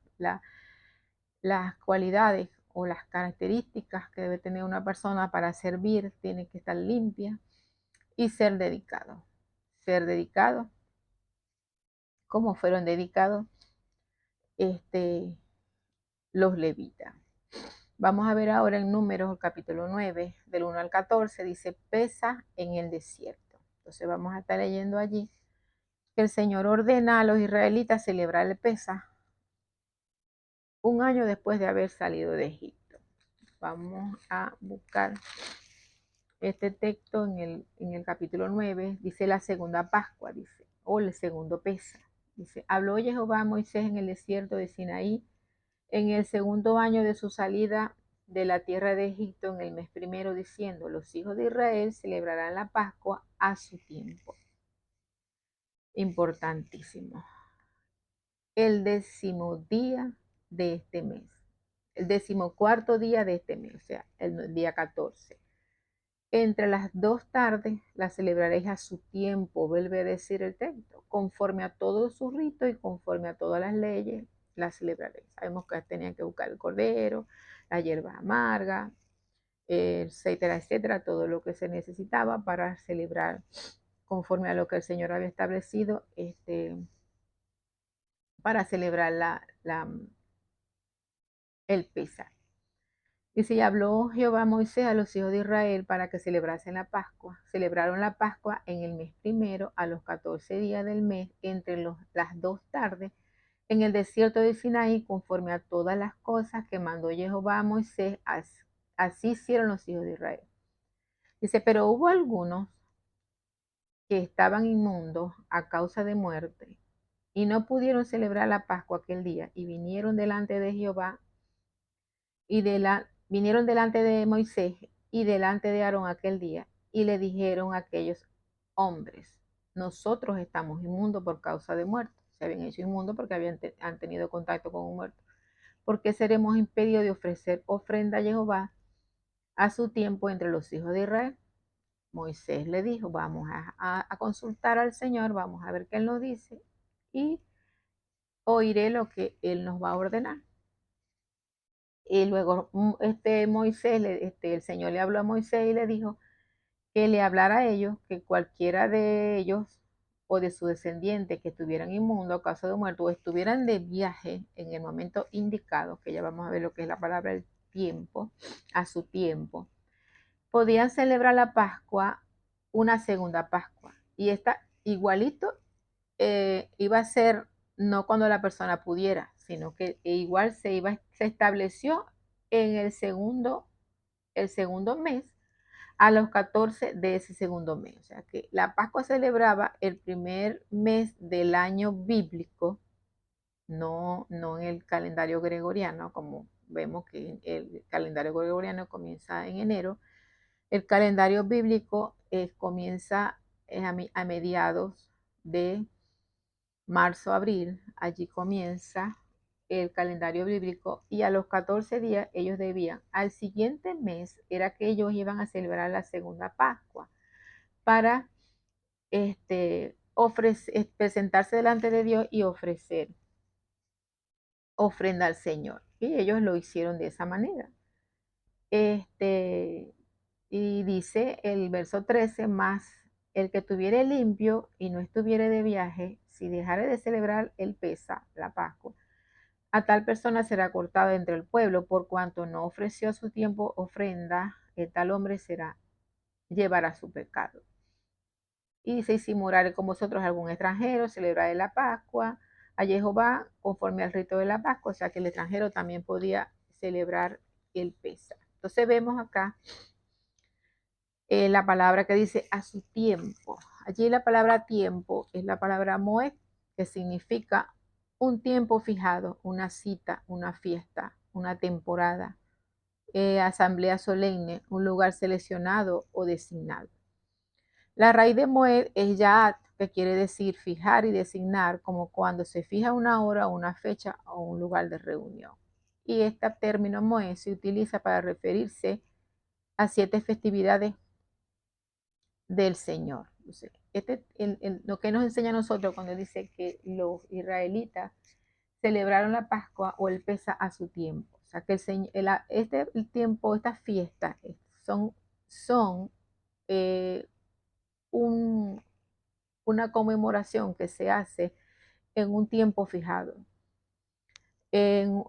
Speaker 1: las cualidades o las características que debe tener una persona para servir tiene que estar limpia y ser dedicado. Ser dedicado, como fueron dedicados los levitas. Vamos a ver ahora en Números, el capítulo 9, del 1 al 14, dice, pesa en el desierto. Entonces vamos a estar leyendo allí que el Señor ordena a los israelitas celebrar el Pesa un año después de haber salido de Egipto. Vamos a buscar este texto en el capítulo 9, dice la segunda Pascua, dice, o el segundo Pesa. Dice, habló Jehová a Moisés en el desierto de Sinaí en el segundo año de su salida de la tierra de Egipto, en el mes primero, diciendo, los hijos de Israel celebrarán la Pascua a su tiempo. Importantísimo. El 10º día de este mes. El 14º día de este mes, o sea, el día 14. Entre las 2 tardes la celebraréis a su tiempo, vuelve a decir el texto, conforme a todo su rito y conforme a todas las leyes, la celebraréis. Sabemos que tenían que buscar el cordero, la hierba amarga, etcétera, etcétera, todo lo que se necesitaba para celebrar conforme a lo que el Señor había establecido, para celebrar el Pesaj. Dice, y habló Jehová a Moisés a los hijos de Israel para que celebrasen la Pascua. Celebraron la Pascua en el mes primero, a los 14 días del mes, entre las 2 tardes, en el desierto de Sinaí, conforme a todas las cosas que mandó Jehová a Moisés, así hicieron los hijos de Israel. Dice, pero hubo algunos que estaban inmundos a causa de muerte y no pudieron celebrar la Pascua aquel día y vinieron delante de Jehová y vinieron delante de Moisés y delante de Aarón aquel día y le dijeron a aquellos hombres, nosotros estamos inmundos por causa de muerte. Se habían hecho inmundos porque han tenido contacto con un muerto. ¿Por qué seremos impedidos de ofrecer ofrenda a Jehová a su tiempo entre los hijos de Israel? Moisés le dijo, vamos a consultar al Señor, vamos a ver qué Él nos dice y oiré lo que Él nos va a ordenar. Y luego Moisés, el Señor le habló a Moisés y le dijo que le hablara a ellos, que cualquiera de ellos o de su descendiente que estuvieran inmundo a causa de muerto o estuvieran de viaje en el momento indicado, que ya vamos a ver lo que es la palabra el tiempo, a su tiempo, podían celebrar la Pascua, una segunda Pascua. Y esta igualito iba a ser no cuando la persona pudiera, sino que igual se estableció en el segundo mes, a los 14 de ese segundo mes. O sea que la Pascua celebraba el primer mes del año bíblico, no en el calendario gregoriano, como vemos que el calendario gregoriano comienza en enero. El calendario bíblico comienza a mediados de marzo, abril. Allí comienza el calendario bíblico y a los 14 días ellos debían, al siguiente mes era que ellos iban a celebrar la segunda Pascua para presentarse delante de Dios y ofrecer ofrenda al Señor. Y ellos lo hicieron de esa manera. Y dice el verso 13, más el que tuviere limpio y no estuviere de viaje, si dejare de celebrar el Pesa, la Pascua, a tal persona será cortado entre el pueblo, por cuanto no ofreció a su tiempo ofrenda, el tal hombre llevará su pecado. Y dice, y si morare con vosotros algún extranjero, celebraré la Pascua a Jehová conforme al rito de la Pascua, o sea que el extranjero también podía celebrar el Pesa. Entonces vemos acá la palabra que dice a su tiempo. Allí la palabra tiempo es la palabra moed, que significa un tiempo fijado, una cita, una fiesta, una temporada, asamblea solemne, un lugar seleccionado o designado. La raíz de moed es yaat, que quiere decir fijar y designar, como cuando se fija una hora, una fecha o un lugar de reunión. Y este término moed se utiliza para referirse a 7 festividades del Señor. Lo que nos enseña a nosotros cuando dice que los israelitas celebraron la Pascua o el Pesa a su tiempo. O sea que el tiempo, estas fiestas son eh, un, una conmemoración que se hace en un tiempo fijado. En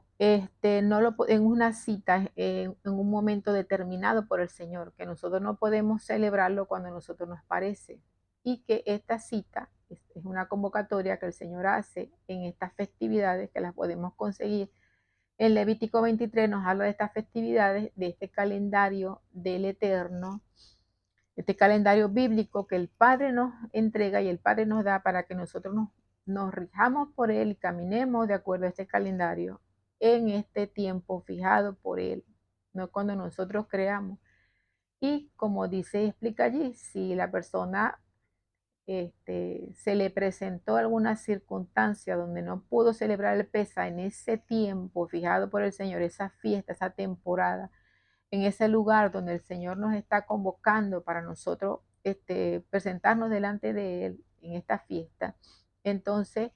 Speaker 1: una cita, en un momento determinado por el Señor, que nosotros no podemos celebrarlo cuando a nosotros nos parece, y que esta cita es una convocatoria que el Señor hace en estas festividades que las podemos conseguir. En Levítico 23 nos habla de estas festividades, de este calendario del Eterno, este calendario bíblico que el Padre nos entrega y el Padre nos da para que nosotros nos rijamos por él y caminemos de acuerdo a este calendario en este tiempo fijado por él, no cuando nosotros creamos. Y como dice y explica allí, si la persona se le presentó alguna circunstancia donde no pudo celebrar el Pesa en ese tiempo fijado por el Señor, esa fiesta, esa temporada, en ese lugar donde el Señor nos está convocando para nosotros presentarnos delante de Él en esta fiesta, entonces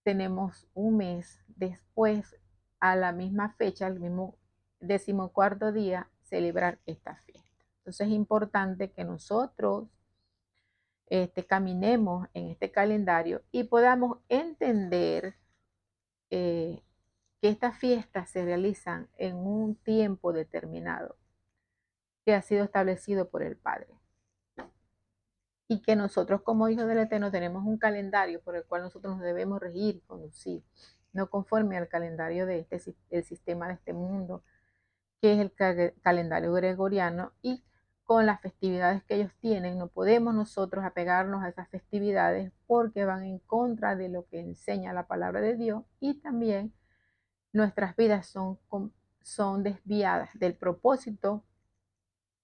Speaker 1: tenemos un mes después, a la misma fecha, al mismo 14º día, celebrar esta fiesta. Entonces es importante que nosotros caminemos en este calendario y podamos entender que estas fiestas se realizan en un tiempo determinado que ha sido establecido por el Padre. Y que nosotros como hijos del Eterno tenemos un calendario por el cual nosotros nos debemos regir y conducir, no conforme al calendario de el sistema de este mundo, que es el calendario gregoriano, y con las festividades que ellos tienen, no podemos nosotros apegarnos a esas festividades porque van en contra de lo que enseña la palabra de Dios, y también nuestras vidas son desviadas del propósito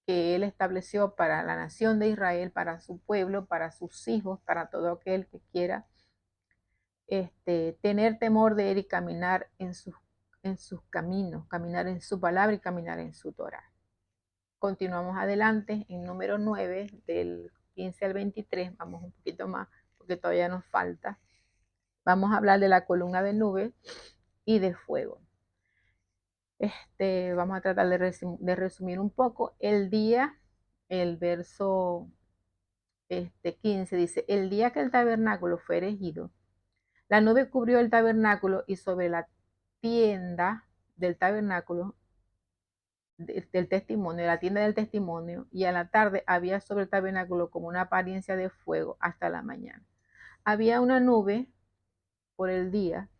Speaker 1: que Él estableció para la nación de Israel, para su pueblo, para sus hijos, para todo aquel que quiera tener temor de Él y caminar en sus caminos, caminar en su palabra y caminar en su Torah. Continuamos adelante en número 9, del 15 al 23, vamos un poquito más porque todavía nos falta. Vamos a hablar de la columna de nube y de fuego. Vamos a tratar de resumir un poco el día. El verso 15 dice, el día que el tabernáculo fue erigido, la nube cubrió el tabernáculo y sobre la tienda del tabernáculo del testimonio, la tienda del testimonio, y a la tarde había sobre el tabernáculo como una apariencia de fuego hasta la mañana. Había una nube por el día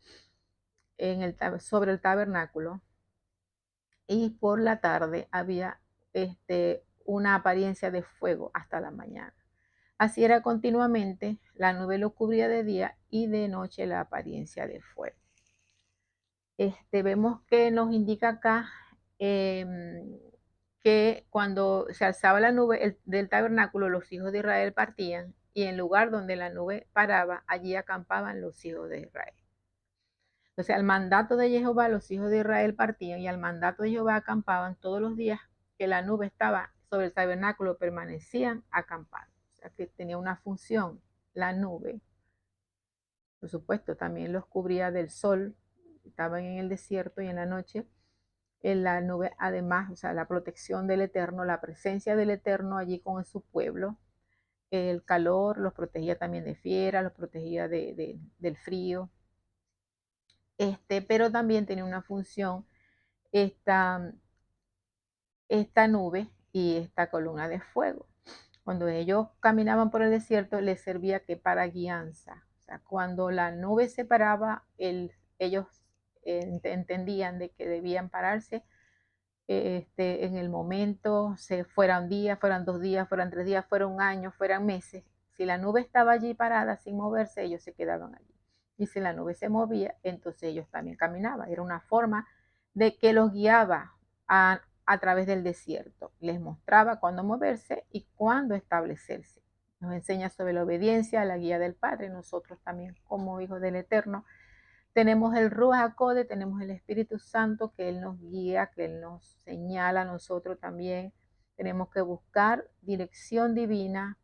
Speaker 1: sobre el tabernáculo, y por la tarde había una apariencia de fuego hasta la mañana. Así era continuamente, la nube lo cubría de día y de noche la apariencia de fuego. Vemos que nos indica acá que cuando se alzaba la nube del tabernáculo, los hijos de Israel partían y en lugar donde la nube paraba, allí acampaban los hijos de Israel. Entonces, al mandato de Jehová, los hijos de Israel partían y al mandato de Jehová acampaban todos los días que la nube estaba sobre el tabernáculo, permanecían acampados. O sea, que tenía una función la nube. Por supuesto, también los cubría del sol, estaban en el desierto y en la noche en la nube, además, o sea, la protección del Eterno, la presencia del Eterno allí con su pueblo, el calor los protegía también de fieras, los protegía del frío, pero también tenía una función esta, esta nube y esta columna de fuego. Cuando ellos caminaban por el desierto, les servía que para guianza. O sea, cuando la nube se paraba, ellos entendían de que debían pararse en el momento, se fueran días, fueran 2 días, fueran 3 días, fueran un año, fueran meses. Si la nube estaba allí parada sin moverse, ellos se quedaban allí. Y si la nube se movía, entonces ellos también caminaban. Era una forma de que los guiaba a través del desierto. Les mostraba cuándo moverse y cuándo establecerse. Nos enseña sobre la obediencia, la guía del Padre. Nosotros también, como hijos del Eterno, tenemos el Ruach HaKodesh, tenemos el Espíritu Santo que Él nos guía, que Él nos señala a nosotros también. Tenemos que buscar dirección divina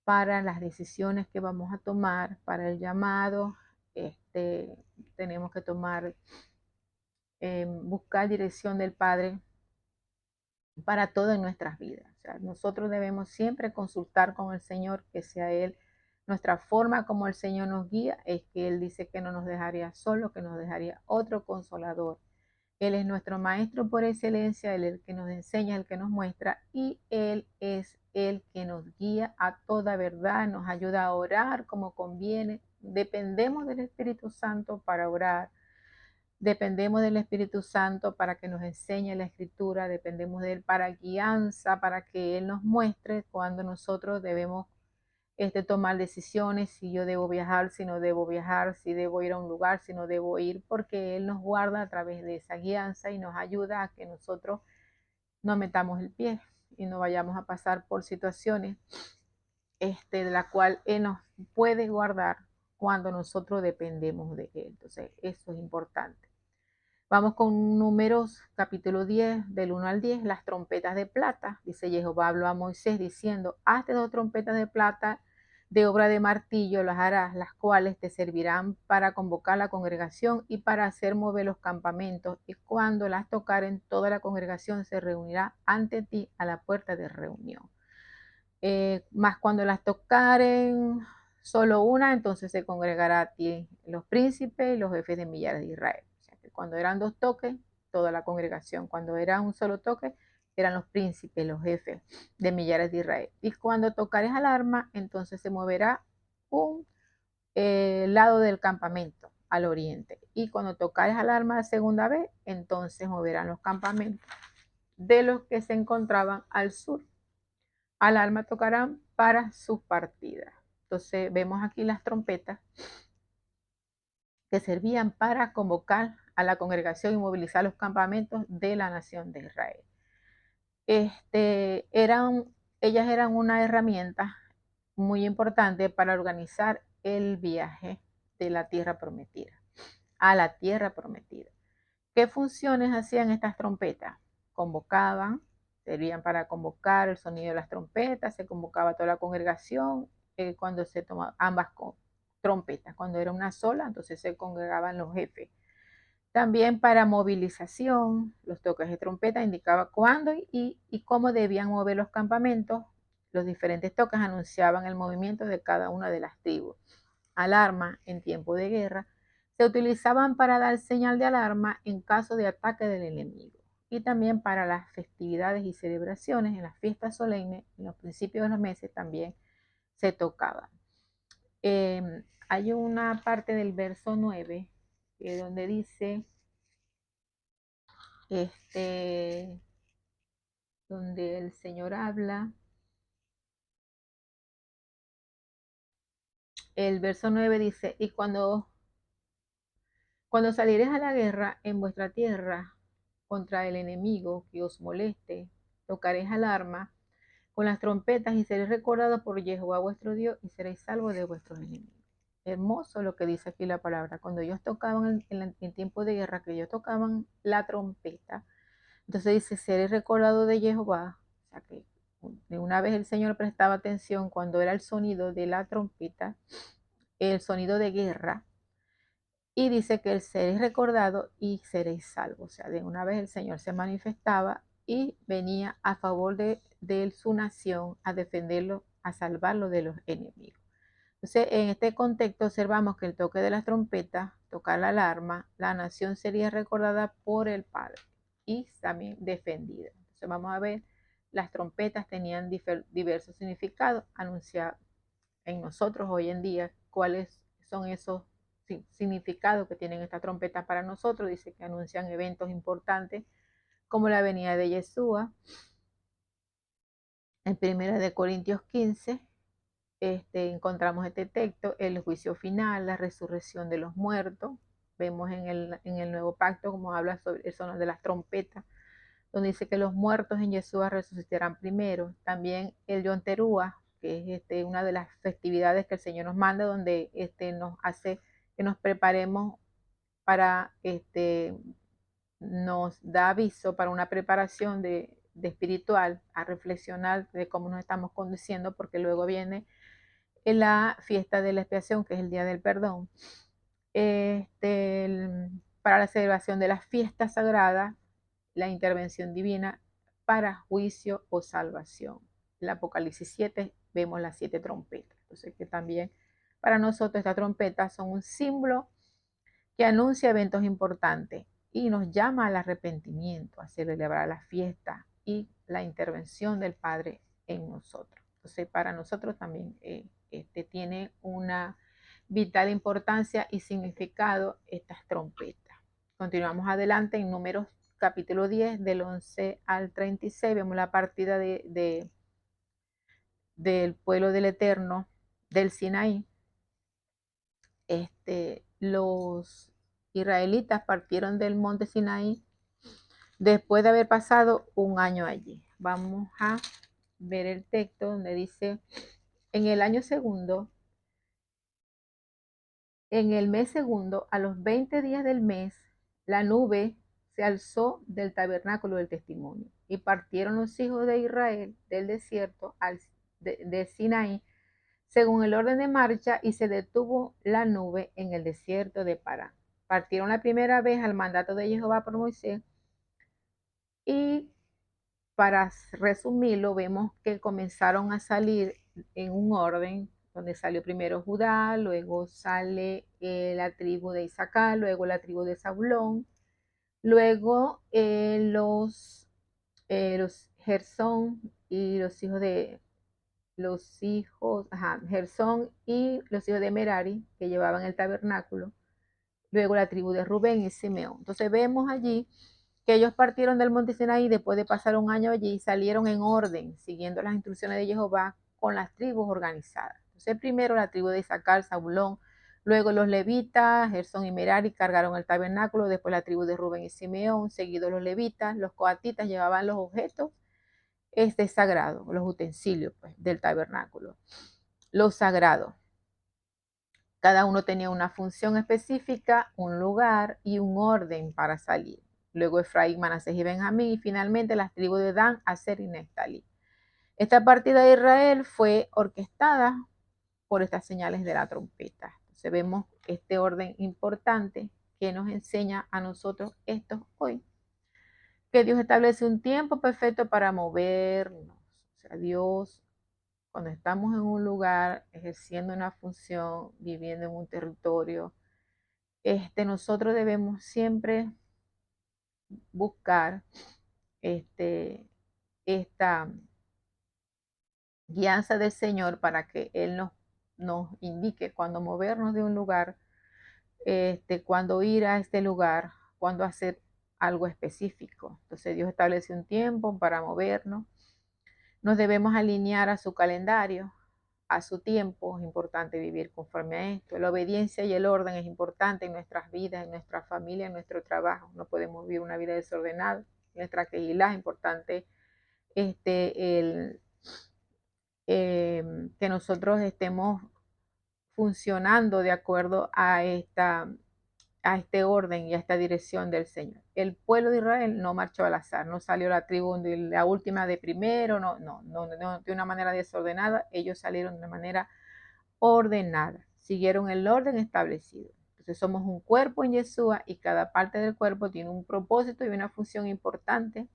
Speaker 1: para las decisiones que vamos a tomar, para el llamado. Tenemos que buscar dirección del Padre para todo en nuestras vidas. O sea, nosotros debemos siempre consultar con el Señor, que sea Él. Nuestra forma como el Señor nos guía es que Él dice que no nos dejaría solo, que nos dejaría otro consolador. Él es nuestro maestro por excelencia, Él es el que nos enseña, el que nos muestra y Él es el que nos guía a toda verdad, nos ayuda a orar como conviene. Dependemos del Espíritu Santo para orar. Dependemos del Espíritu Santo para que nos enseñe la Escritura, dependemos de Él para guianza, para que Él nos muestre cuando nosotros debemos tomar decisiones, si yo debo viajar, si no debo viajar, si debo ir a un lugar, si no debo ir, porque Él nos guarda a través de esa guianza y nos ayuda a que nosotros no metamos el pie y no vayamos a pasar por situaciones de la cual Él nos puede guardar cuando nosotros dependemos de Él. Entonces, eso es importante. Vamos con Números capítulo 10, del 1 al 10, las trompetas de plata. Dice Jehová habló a Moisés diciendo, hazte 2 trompetas de plata de obra de martillo, las harás, las cuales te servirán para convocar la congregación y para hacer mover los campamentos. Y cuando las tocaren, toda la congregación se reunirá ante ti a la puerta de reunión. Más cuando las tocaren solo una, entonces se congregará a ti los príncipes y los jefes de millares de Israel. Cuando eran 2 toques, toda la congregación. Cuando era un solo toque, eran los príncipes, los jefes de millares de Israel. Y cuando tocares alarma, entonces se moverá un lado del campamento al oriente. Y cuando tocares alarma la segunda vez, entonces moverán los campamentos de los que se encontraban al sur. Alarma tocarán para sus partidas. Entonces vemos aquí las trompetas que servían para convocar a la congregación y movilizar los campamentos de la nación de Israel. Ellas eran una herramienta muy importante para organizar el viaje de la tierra prometida, a la tierra prometida. ¿Qué funciones hacían estas trompetas? Convocaban, servían para convocar el sonido de las trompetas, se convocaba a toda la congregación cuando se tomaban ambas trompetas. Cuando era una sola, entonces se congregaban los jefes. También para movilización, los toques de trompeta indicaban cuándo y cómo debían mover los campamentos. Los diferentes toques anunciaban el movimiento de cada una de las tribus. Alarma en tiempo de guerra se utilizaban para dar señal de alarma en caso de ataque del enemigo y también para las festividades y celebraciones, en las fiestas solemnes, en los principios de los meses también se tocaban. Hay una parte del verso 9 donde dice, donde el Señor habla. El verso 9 dice, y cuando salieres a la guerra en vuestra tierra contra el enemigo que os moleste, tocaréis alarma con las trompetas y seréis recordados por Jehová vuestro Dios y seréis salvos de vuestros enemigos. Hermoso lo que dice aquí la palabra. Cuando ellos tocaban en tiempo de guerra, que ellos tocaban la trompeta, entonces dice, seréis recordados de Jehová. O sea que de una vez el Señor prestaba atención cuando era el sonido de la trompeta, el sonido de guerra, y dice que seréis recordados y seréis salvos. O sea, de una vez el Señor se manifestaba y venía a favor de su nación, a defenderlo, a salvarlo de los enemigos. Entonces, en este contexto observamos que el toque de las trompetas, tocar la alarma, la nación sería recordada por el Padre y también defendida. Entonces, vamos a ver, las trompetas tenían diversos significados anunciados en nosotros hoy en día. ¿Cuáles son esos significados que tienen estas trompetas para nosotros? Dice que anuncian eventos importantes como la venida de Yeshua. En 1 Corintios 15 encontramos este texto, el juicio final, la resurrección de los muertos. Vemos en el nuevo pacto como habla sobre el sonido de las trompetas, donde dice que los muertos en Yeshua resucitarán primero. También el Yom Teruah, que es una de las festividades que el Señor nos manda, donde nos hace que nos preparemos para, nos da aviso para una preparación de espiritual, a reflexionar de cómo nos estamos conduciendo, porque luego viene en la fiesta de la expiación, que es el día del perdón, para la celebración de las fiestas sagradas, la intervención divina para juicio o salvación. En el Apocalipsis 7 vemos las 7 trompetas. Entonces, que también para nosotros estas trompetas son un símbolo que anuncia eventos importantes y nos llama al arrepentimiento, a celebrar la fiesta y la intervención del Padre en nosotros. Entonces, para nosotros también tiene una vital importancia y significado estas trompetas. Continuamos adelante en Números capítulo 10, del 11 al 36, vemos la partida del pueblo del Eterno del Sinaí. Los israelitas partieron del monte Sinaí después de haber pasado un año allí. Vamos a ver el texto donde dice, en el año segundo, en el mes segundo, a los 20 días del mes, la nube se alzó del tabernáculo del testimonio y partieron los hijos de Israel del desierto de Sinaí según el orden de marcha y se detuvo la nube en el desierto de Parán. Partieron la primera vez al mandato de Jehová por Moisés y para resumirlo vemos que comenzaron a salir en un orden donde salió primero Judá, luego sale la tribu de Isaacar, luego la tribu de Zabulón, luego los Gersón y Gersón y los hijos de Merari, que llevaban el tabernáculo, luego la tribu de Rubén y Simeón. Entonces vemos allí que ellos partieron del monte Sinaí después de pasar un año allí y salieron en orden, siguiendo las instrucciones de Jehová con las tribus organizadas. Entonces primero la tribu de Isaacar, Zabulón, luego los levitas, Gersón y Merari cargaron el tabernáculo, después la tribu de Rubén y Simeón, seguidos los levitas, los coatitas llevaban los objetos sagrado, los utensilios pues, del tabernáculo, los sagrados. Cada uno tenía una función específica, un lugar y un orden para salir. Luego Efraín, Manasés y Benjamín y finalmente las tribus de Dan, Aser y Neftalí. Esta partida de Israel fue orquestada por estas señales de la trompeta. Entonces vemos este orden importante que nos enseña a nosotros esto hoy. Que Dios establece un tiempo perfecto para movernos. O sea, Dios, cuando estamos en un lugar, ejerciendo una función, viviendo en un territorio, nosotros debemos siempre buscar esta guianza del Señor para que Él nos indique cuándo movernos de un lugar, cuándo ir a este lugar, cuándo hacer algo específico. Entonces Dios establece un tiempo para movernos. Nos debemos alinear a su calendario, a su tiempo. Es importante vivir conforme a esto. La obediencia y el orden es importante en nuestras vidas, en nuestra familia, en nuestro trabajo. No podemos vivir una vida desordenada. En nuestra quejilá es importante el, que nosotros estemos funcionando de acuerdo a este orden y a esta dirección del Señor. El pueblo de Israel no marchó al azar, no salió la tribu de la última de primero, no, de una manera desordenada, ellos salieron de una manera ordenada, siguieron el orden establecido. Entonces somos un cuerpo en Yeshua y cada parte del cuerpo tiene un propósito y una función importante.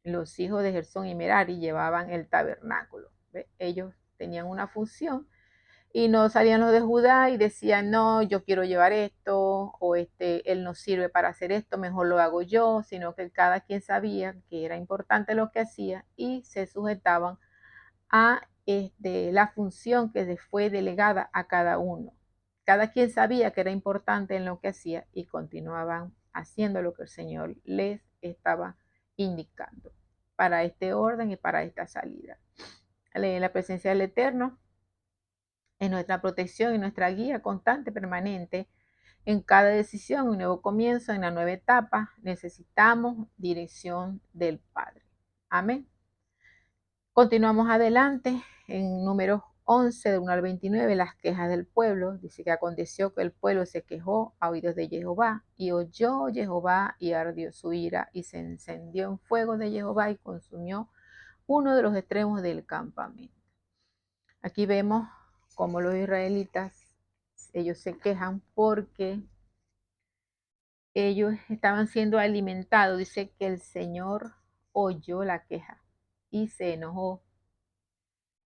Speaker 1: Los hijos de Gersón y Merari llevaban el tabernáculo. ¿Ve? Ellos tenían una función y no salían los de Judá y decían, no, yo quiero llevar esto, o él no sirve para hacer esto, mejor lo hago yo, sino que cada quien sabía que era importante lo que hacía y se sujetaban a la función que les fue delegada a cada uno. Cada quien sabía que era importante en lo que hacía y continuaban haciendo lo que el Señor les estaba indicando para este orden y para esta salida. La presencia del Eterno es nuestra protección y nuestra guía constante, permanente. En cada decisión, un nuevo comienzo, en la nueva etapa, necesitamos dirección del Padre. Amén. Continuamos adelante en números 11, de 1 al 29, las quejas del pueblo. Dice que aconteció que el pueblo se quejó a oídos de Jehová, y oyó Jehová y ardió su ira, y se encendió en fuego de Jehová y consumió uno de los extremos del campamento. Aquí vemos cómo los israelitas, ellos se quejan porque ellos estaban siendo alimentados. Dice que el Señor oyó la queja y se enojó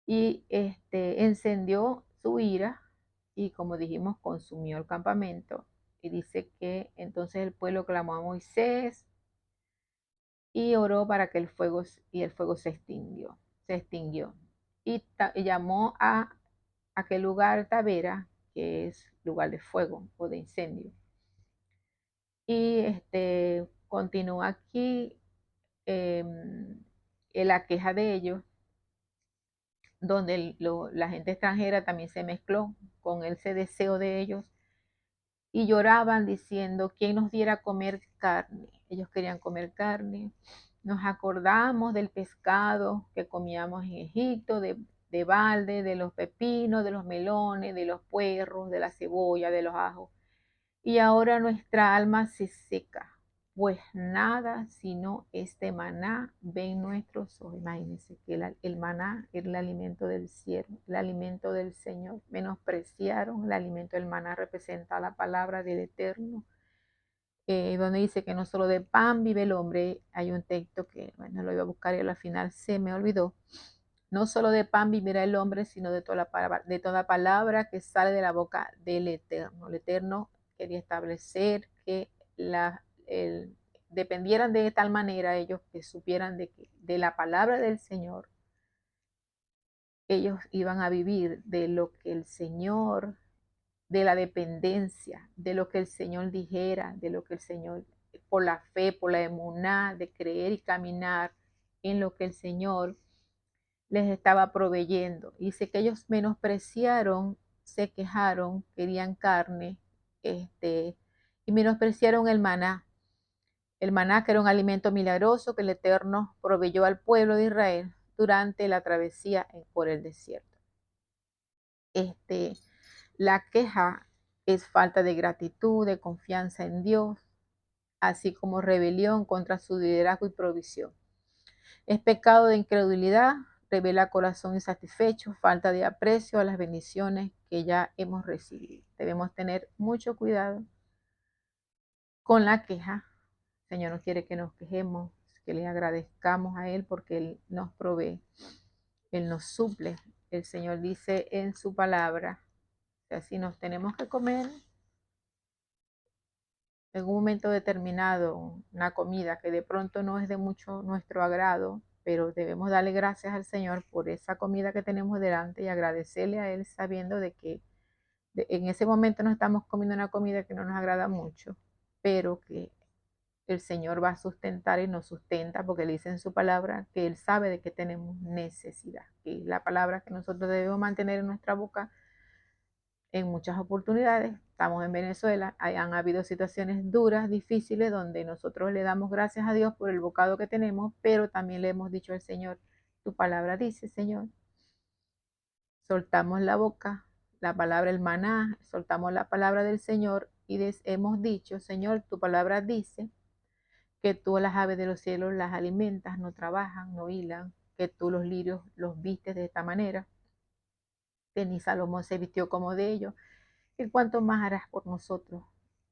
Speaker 1: y encendió su ira y, como dijimos, consumió el campamento. Y dice que entonces el pueblo clamó a Moisés y oró para que el fuego se extinguió. Y llamó a aquel lugar Tavera, que es lugar de fuego o de incendio. Y continúa aquí la queja de ellos, donde la gente extranjera también se mezcló con ese deseo de ellos y lloraban diciendo, ¿quién nos diera a comer carne? Ellos querían comer carne. Nos acordamos del pescado que comíamos en Egipto, de balde, de los pepinos, de los melones, de los puerros, de la cebolla, de los ajos. Y ahora nuestra alma se seca, pues nada sino este maná ven nuestros ojos. Imagínense que el maná era el alimento del cielo, el alimento del Señor. Menospreciaron el alimento del maná, representa la palabra del Eterno. Donde dice que no solo de pan vive el hombre. Hay un texto que, bueno, lo iba a buscar y al final se me olvidó. No solo de pan vivirá el hombre, sino de toda palabra que sale de la boca del Eterno. El Eterno quería establecer que dependieran de tal manera ellos, que supieran de la palabra del Señor, ellos iban a vivir de lo que el Señor, de la dependencia, de lo que el Señor dijera, de lo que el Señor, por la fe, por la emuná, de creer y caminar en lo que el Señor les estaba proveyendo. Dice que ellos menospreciaron, se quejaron, querían carne, y menospreciaron el maná. El maná, que era un alimento milagroso que el Eterno proveyó al pueblo de Israel durante la travesía por el desierto. La queja es falta de gratitud, de confianza en Dios, así como rebelión contra su liderazgo y provisión. Es pecado de incredulidad, revela corazón insatisfecho, falta de aprecio a las bendiciones que ya hemos recibido. Debemos tener mucho cuidado con la queja. El Señor no quiere que nos quejemos, que le agradezcamos a Él porque Él nos provee, Él nos suple. El Señor dice en su palabra que si nos tenemos que comer en un momento determinado una comida que de pronto no es de mucho nuestro agrado, pero debemos darle gracias al Señor por esa comida que tenemos delante y agradecerle a Él sabiendo de que en ese momento no estamos comiendo una comida que no nos agrada mucho, pero que el Señor va a sustentar y nos sustenta, porque Él dice en su palabra que Él sabe de que tenemos necesidad, que es la palabra que nosotros debemos mantener en nuestra boca en muchas oportunidades. Estamos en Venezuela, han habido situaciones duras, difíciles, donde nosotros le damos gracias a Dios por el bocado que tenemos, pero también le hemos dicho al Señor, tu palabra dice, Señor, soltamos la boca, la palabra, el maná, soltamos la palabra del Señor y hemos dicho, Señor, tu palabra dice que tú las aves de los cielos las alimentas, no trabajan, no hilan, que tú los lirios los vistes de esta manera, que ni Salomón se vistió como de ellos, que cuánto más harás por nosotros.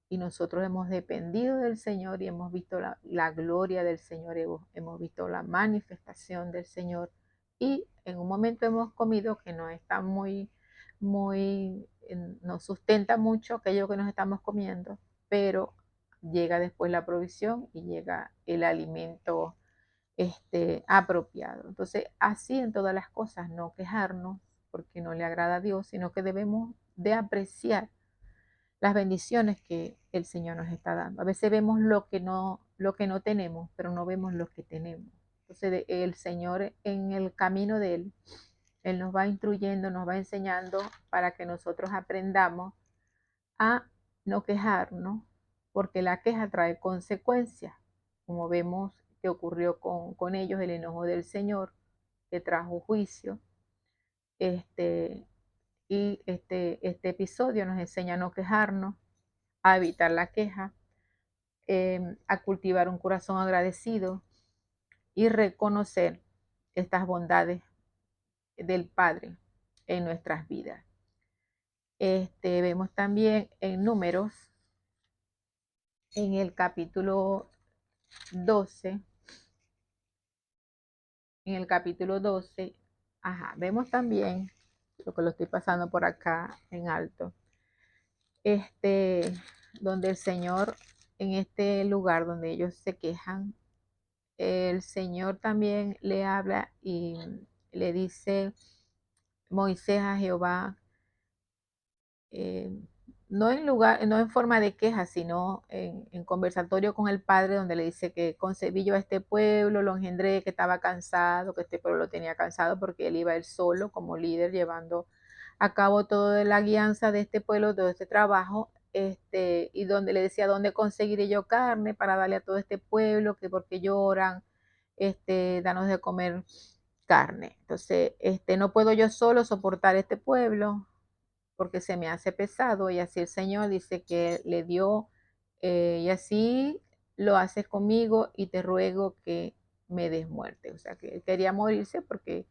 Speaker 1: Y nosotros hemos dependido del Señor y hemos visto la gloria del Señor, hemos visto la manifestación del Señor. Y en un momento hemos comido que no está nos sustenta mucho aquello que nos estamos comiendo, pero llega después la provisión y llega el alimento apropiado. Entonces, así en todas las cosas, no quejarnos porque no le agrada a Dios, sino que debemos de apreciar las bendiciones que el Señor nos está dando. A veces vemos lo que no tenemos, pero no vemos lo que tenemos. Entonces, el Señor en el camino de Él nos va instruyendo, nos va enseñando para que nosotros aprendamos a no quejarnos, porque la queja trae consecuencias, como vemos que ocurrió con ellos, el enojo del Señor, que trajo juicio. Este episodio nos enseña a no quejarnos, a evitar la queja, a cultivar un corazón agradecido y reconocer estas bondades del Padre en nuestras vidas. Vemos también en Números, en el capítulo 12, vemos también, lo que lo estoy pasando por acá en alto, donde el Señor, en este lugar donde ellos se quejan, el Señor también le habla y le dice Moisés a Jehová, eh, no en forma de queja, sino en conversatorio con el Padre, donde le dice que concebí yo a este pueblo, lo engendré, que estaba cansado, que este pueblo lo tenía cansado porque él iba él solo como líder llevando a cabo toda la guianza de este pueblo, todo este trabajo, y donde le decía, ¿dónde conseguiré yo carne para darle a todo este pueblo? Que porque lloran, danos de comer carne. Entonces, no puedo yo solo soportar este pueblo, porque se me hace pesado, y así el Señor dice que le dio, y así lo haces conmigo y te ruego que me des muerte. O sea, que él quería morirse porque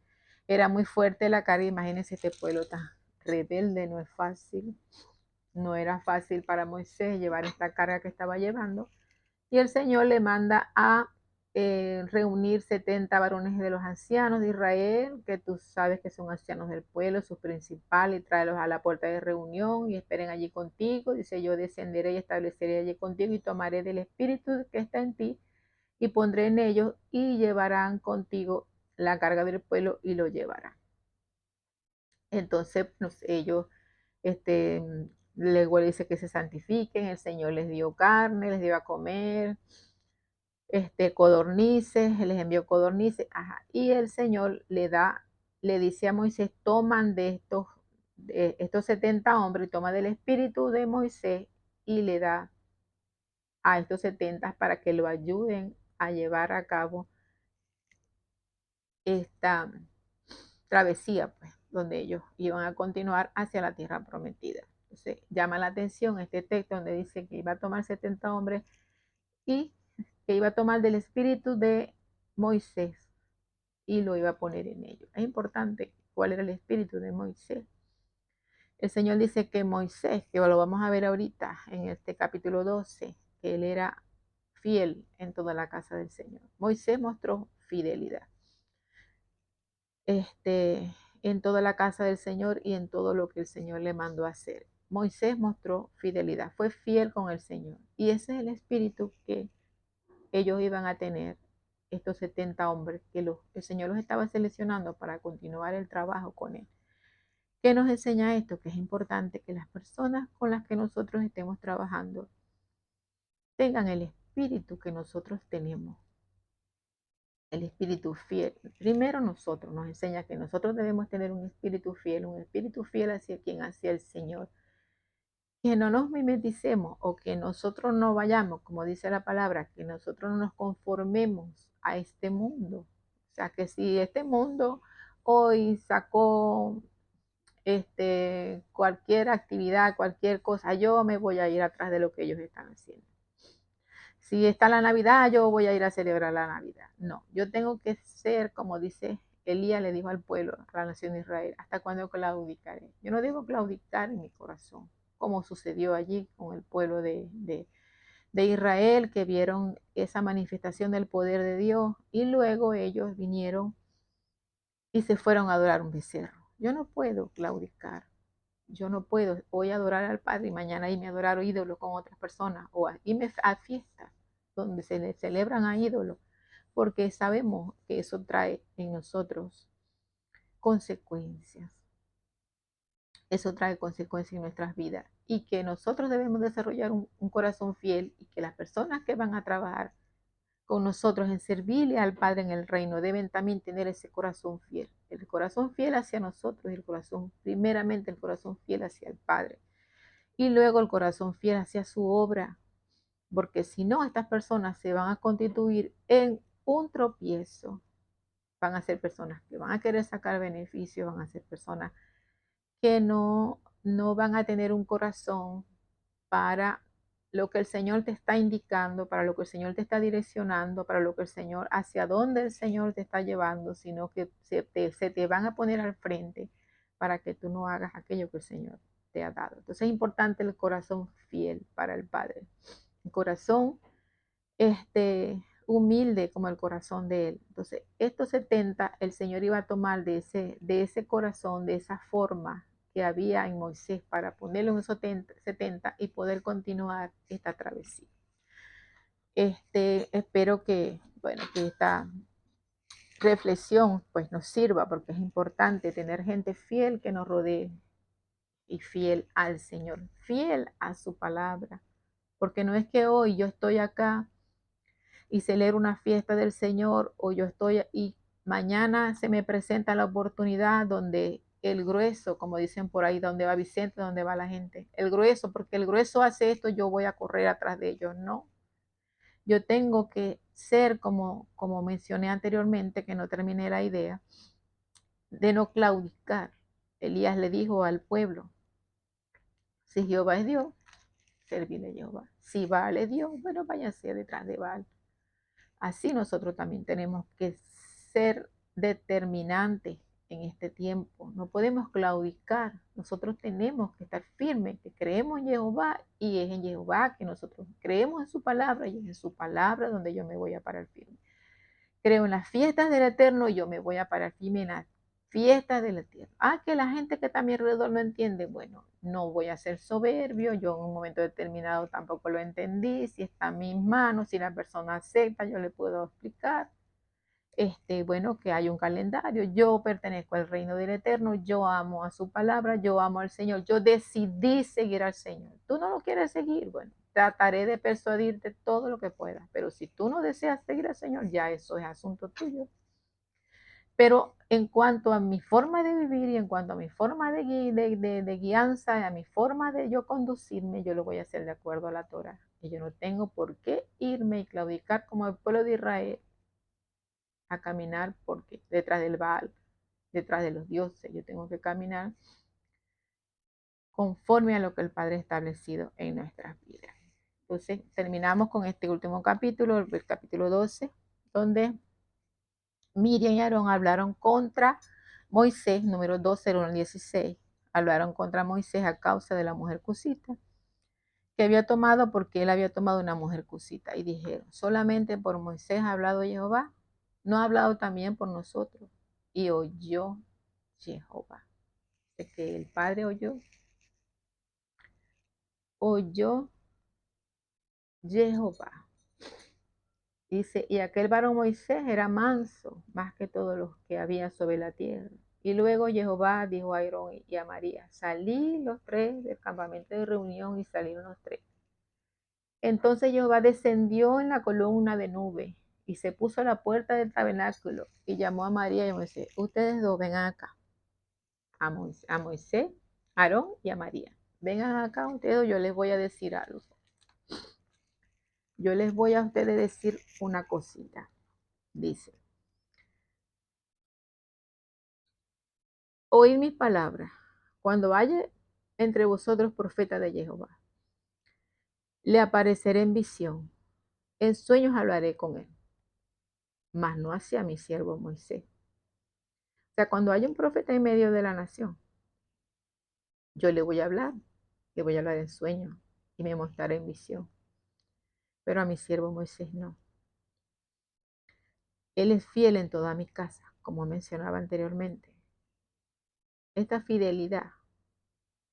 Speaker 1: era muy fuerte la carga. Imagínense este pueblo tan rebelde, no es fácil, no era fácil para Moisés llevar esta carga que estaba llevando. Y el Señor le manda a reunir 70 varones de los ancianos de Israel, que tú sabes que son ancianos del pueblo, sus principales, y tráelos a la puerta de reunión y esperen allí contigo. Dice, yo descenderé y estableceré allí contigo y tomaré del espíritu que está en ti y pondré en ellos y llevarán contigo la carga del pueblo y lo llevarán. Entonces, ellos, luego dice que se santifiquen, el Señor les dio carne, les dio a comer, codornices, les envió codornices, y el Señor le dice a Moisés, toman de estos 70 hombres, toma del espíritu de Moisés y le da a estos 70 para que lo ayuden a llevar a cabo esta travesía, pues, donde ellos iban a continuar hacia la tierra prometida. Entonces, llama la atención este texto donde dice que iba a tomar 70 hombres y que iba a tomar del espíritu de Moisés y lo iba a poner en ellos. Es importante cuál era el espíritu de Moisés. El Señor dice que Moisés, que lo vamos a ver ahorita en este capítulo 12, que él era fiel en toda la casa del Señor. Moisés mostró fidelidad en toda la casa del Señor y en todo lo que el Señor le mandó a hacer. Moisés mostró fidelidad, fue fiel con el Señor. Y ese es el espíritu que ellos iban a tener, estos 70 hombres, que el Señor los estaba seleccionando para continuar el trabajo con Él. ¿Qué nos enseña esto? Que es importante que las personas con las que nosotros estemos trabajando tengan espíritu que nosotros tenemos, el espíritu fiel. Primero nosotros nos enseña que nosotros debemos tener un espíritu fiel hacia quien, hacia el Señor. Que no nos mimeticemos o que nosotros no vayamos, como dice la palabra, que nosotros no nos conformemos a este mundo. O sea, que si este mundo hoy sacó cualquier actividad, cualquier cosa, yo me voy a ir atrás de lo que ellos están haciendo. Si está la Navidad, yo voy a ir a celebrar la Navidad. No, yo tengo que ser, como dice Elías le dijo al pueblo, a la nación de Israel, ¿hasta cuándo claudicaré? Yo no digo claudicar en mi corazón, como sucedió allí con el pueblo de Israel, que vieron esa manifestación del poder de Dios y luego ellos vinieron y se fueron a adorar un becerro. Yo no puedo claudicar. Yo no puedo hoy adorar al Padre y mañana irme a adorar ídolos con otras personas o irme a fiestas donde se le celebran a ídolos, porque sabemos que eso trae en nosotros consecuencias. Eso trae consecuencias en nuestras vidas y que nosotros debemos desarrollar un corazón fiel y que las personas que van a trabajar con nosotros en servirle al Padre en el reino deben también tener ese corazón fiel. El corazón fiel hacia nosotros y el corazón, primeramente el corazón fiel hacia el Padre. Y luego el corazón fiel hacia su obra, porque si no, estas personas se van a constituir en un tropiezo. Van a ser personas que van a querer sacar beneficios, van a ser personas que no van a tener un corazón para lo que el Señor te está indicando, para lo que el Señor te está direccionando, para lo que el Señor, hacia dónde el Señor te está llevando, sino que se te van a poner al frente para que tú no hagas aquello que el Señor te ha dado. Entonces es importante el corazón fiel para el Padre. El corazón humilde como el corazón de Él. Entonces, estos 70 el Señor iba a tomar de ese corazón, de esa forma que había en Moisés para ponerlo en esos 70 y poder continuar esta travesía. Espero que, bueno, que esta reflexión pues nos sirva, porque es importante tener gente fiel que nos rodee y fiel al Señor, fiel a su palabra, porque no es que hoy yo estoy acá y celebro una fiesta del Señor o yo estoy y mañana se me presenta la oportunidad donde el grueso, como dicen por ahí, donde va Vicente, donde va la gente, el grueso, porque el grueso hace esto, yo voy a correr atrás de ellos. No, yo tengo que ser como mencioné anteriormente, que no terminé la idea, de no claudicar. Elías le dijo al pueblo, si Jehová es Dios, servirle a Jehová. Si Baal es Dios, bueno, váyanse detrás de Baal. Así nosotros también tenemos que ser determinantes en este tiempo. No podemos claudicar. Nosotros tenemos que estar firmes, que creemos en Jehová y es en Jehová que nosotros creemos en su palabra y es en su palabra donde yo me voy a parar firme. Creo en las fiestas del Eterno y yo me voy a parar firme en las fiestas del Eterno. Que la gente que está a mi alrededor no entiende. Bueno, no voy a ser soberbio. Yo en un momento determinado tampoco lo entendí. Si está en mis manos, si la persona acepta, yo le puedo explicar. Bueno, que hay un calendario. Yo pertenezco al reino del Eterno. Yo amo a su palabra. Yo amo al Señor. Yo decidí seguir al Señor. Tú no lo quieres seguir. Bueno, trataré de persuadirte todo lo que pueda, pero si tú no deseas seguir al Señor, ya eso es asunto tuyo. Pero en cuanto a mi forma de vivir y en cuanto a mi forma de guianza, a mi forma de yo conducirme, yo lo voy a hacer de acuerdo a la Torah. Y yo no tengo por qué irme y claudicar como el pueblo de Israel a caminar porque detrás del Baal, detrás de los dioses. Yo tengo que caminar conforme a lo que el Padre ha establecido en nuestras vidas. Entonces, terminamos con este último capítulo, el capítulo 12, donde Miriam y Aarón hablaron contra Moisés, número 12, 1 al 16. Hablaron contra Moisés a causa de la mujer cusita que había tomado, porque él había tomado una mujer cusita. Y dijeron, solamente por Moisés ha hablado Jehová, no ha hablado también por nosotros. Y oyó Jehová. De que el Padre oyó Jehová. Dice, y aquel varón Moisés era manso, más que todos los que había sobre la tierra. Y luego Jehová dijo a Aarón y a María, salí los tres del campamento de reunión y salieron los tres. Entonces Jehová descendió en la columna de nube y se puso a la puerta del tabernáculo y llamó a María y a Moisés. Ustedes dos vengan acá, a Moisés, a Aarón y a María. Vengan acá ustedes, yo les voy a decir algo. Yo les voy a ustedes decir una cosita. Dice, oíd mis palabras. Cuando haya entre vosotros profeta de Jehová, le apareceré en visión. En sueños hablaré con él, mas no hacia mi siervo Moisés. O sea, cuando haya un profeta en medio de la nación, yo le voy a hablar en sueños y me mostraré en visión. Pero a mi siervo Moisés no. Él es fiel en toda mi casa, como mencionaba anteriormente. Esta fidelidad,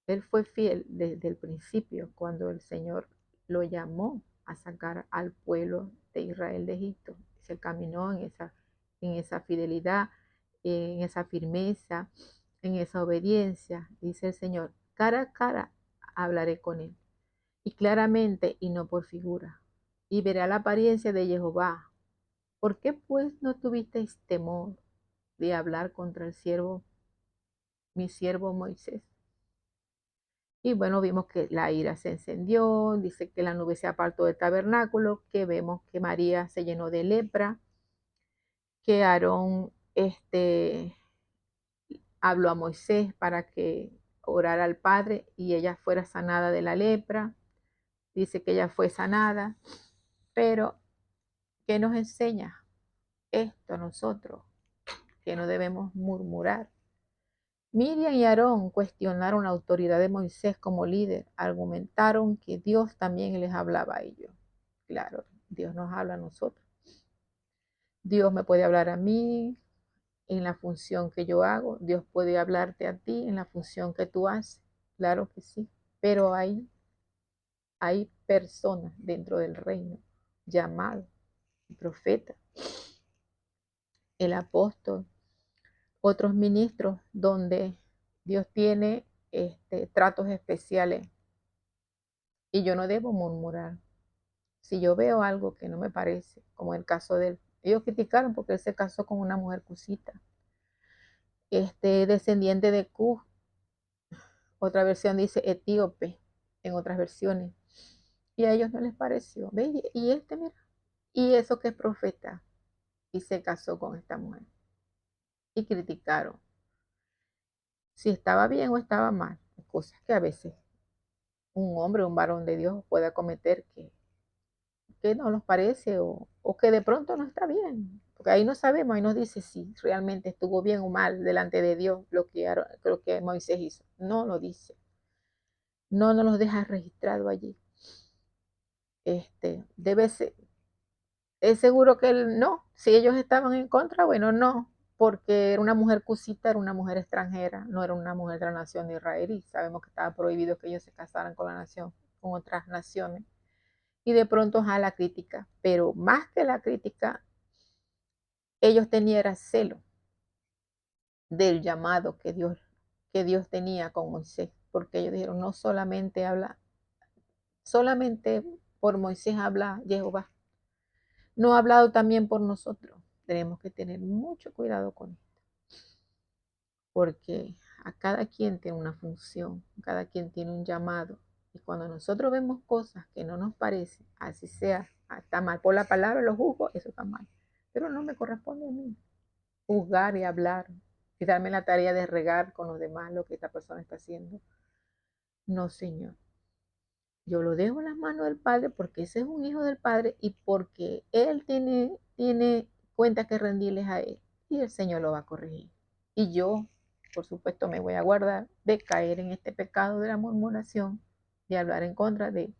Speaker 1: él fue fiel desde el principio, cuando el Señor lo llamó a sacar al pueblo de Israel de Egipto. Se caminó en esa fidelidad, en esa firmeza, en esa obediencia. Dice el Señor, cara a cara hablaré con él, y claramente y no por figura, y verá la apariencia de Jehová. ¿Por qué pues no tuvisteis temor de hablar contra el siervo, mi siervo Moisés? Y bueno, vimos que la ira se encendió, dice que la nube se apartó del tabernáculo, que vemos que María se llenó de lepra, que Aarón habló a Moisés para que orara al Padre y ella fuera sanada de la lepra. Dice que ella fue sanada, pero ¿qué nos enseña esto a nosotros? Que no debemos murmurar. Miriam y Aarón cuestionaron la autoridad de Moisés como líder, argumentaron que Dios también les hablaba a ellos. Claro, Dios nos habla a nosotros. Dios me puede hablar a mí en la función que yo hago, Dios puede hablarte a ti en la función que tú haces, claro que sí, pero hay personas dentro del reino llamados, profetas, el apóstol, otros ministros donde Dios tiene tratos especiales y yo no debo murmurar. Si yo veo algo que no me parece, como el caso de él, ellos criticaron porque él se casó con una mujer cusita, descendiente de Cus, otra versión dice etíope, en otras versiones, y a ellos no les pareció. ¿Ve? Y mira, y eso que es profeta, y se casó con esta mujer, y criticaron si estaba bien o estaba mal, cosas que a veces un hombre, un varón de Dios puede cometer que no nos parece o que de pronto no está bien. Porque ahí no sabemos, ahí nos dice si realmente estuvo bien o mal delante de Dios lo que Moisés hizo. No lo dice. No nos lo deja registrado allí. Debe ser, es seguro que él no. Si ellos estaban en contra, bueno, no. Porque era una mujer cusita, era una mujer extranjera, no era una mujer de la nación de Israel. Y sabemos que estaba prohibido que ellos se casaran con la nación, con otras naciones. Y de pronto a la crítica, pero más que la crítica, ellos tenían celo del llamado que Dios tenía con Moisés, porque ellos dijeron, no solamente habla, solamente por Moisés habla Jehová, no ha hablado también por nosotros. Tenemos que tener mucho cuidado con esto, porque a cada quien tiene una función, cada quien tiene un llamado, y cuando nosotros vemos cosas que no nos parecen, así sea, está mal por la palabra, lo juzgo, eso está mal, pero no me corresponde a mí juzgar y hablar y darme la tarea de regar con los demás lo que esta persona está haciendo. No, Señor. Yo lo dejo en las manos del Padre porque ese es un hijo del Padre y porque Él tiene cuentas que rendirles a Él y el Señor lo va a corregir. Y yo, por supuesto, me voy a guardar de caer en este pecado de la murmuración, de hablar en contra de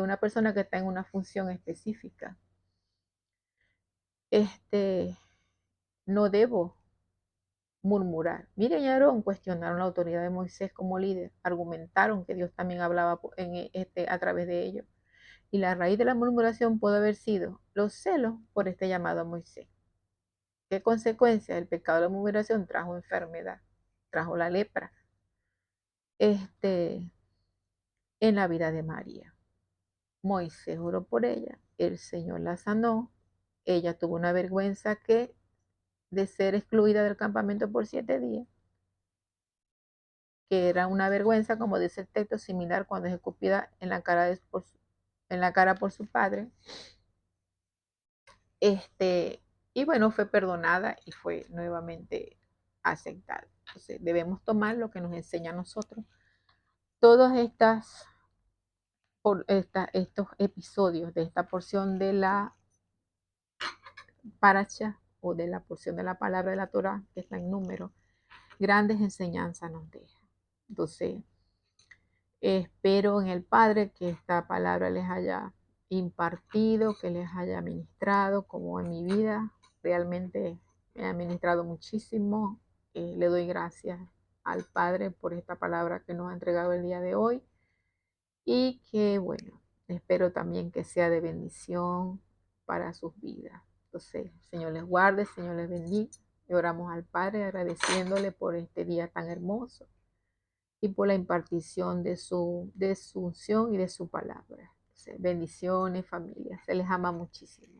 Speaker 1: una persona que está en una función específica. No debo murmurar. Miren y Aarón cuestionaron la autoridad de Moisés como líder, argumentaron que Dios también hablaba a través de ellos. Y la raíz de la murmuración puede haber sido los celos por este llamado a Moisés. ¿Qué consecuencia? El pecado de la murmuración trajo enfermedad, trajo la lepra en la vida de María. Moisés oró por ella, el Señor la sanó, ella tuvo una vergüenza que de ser excluida del campamento por 7 días, que era una vergüenza, como dice el texto, similar cuando es escupida en la cara, en la cara por su padre. Y bueno, fue perdonada y fue nuevamente aceptada. Entonces, debemos tomar lo que nos enseña a nosotros. Todos estos episodios de esta porción de la paracha o de la porción de la palabra de la Torah que está en número, grandes enseñanzas nos deja. Entonces, espero en el Padre que esta palabra les haya impartido, que les haya ministrado, como en mi vida realmente me ha ministrado muchísimo. Le doy gracias al Padre por esta palabra que nos ha entregado el día de hoy y que, bueno, espero también que sea de bendición para sus vidas. Entonces, Señor les guarde, Señor les bendiga. Y oramos al Padre agradeciéndole por este día tan hermoso y por la impartición de su unción y de su palabra. Entonces, bendiciones, familia. Se les ama muchísimo.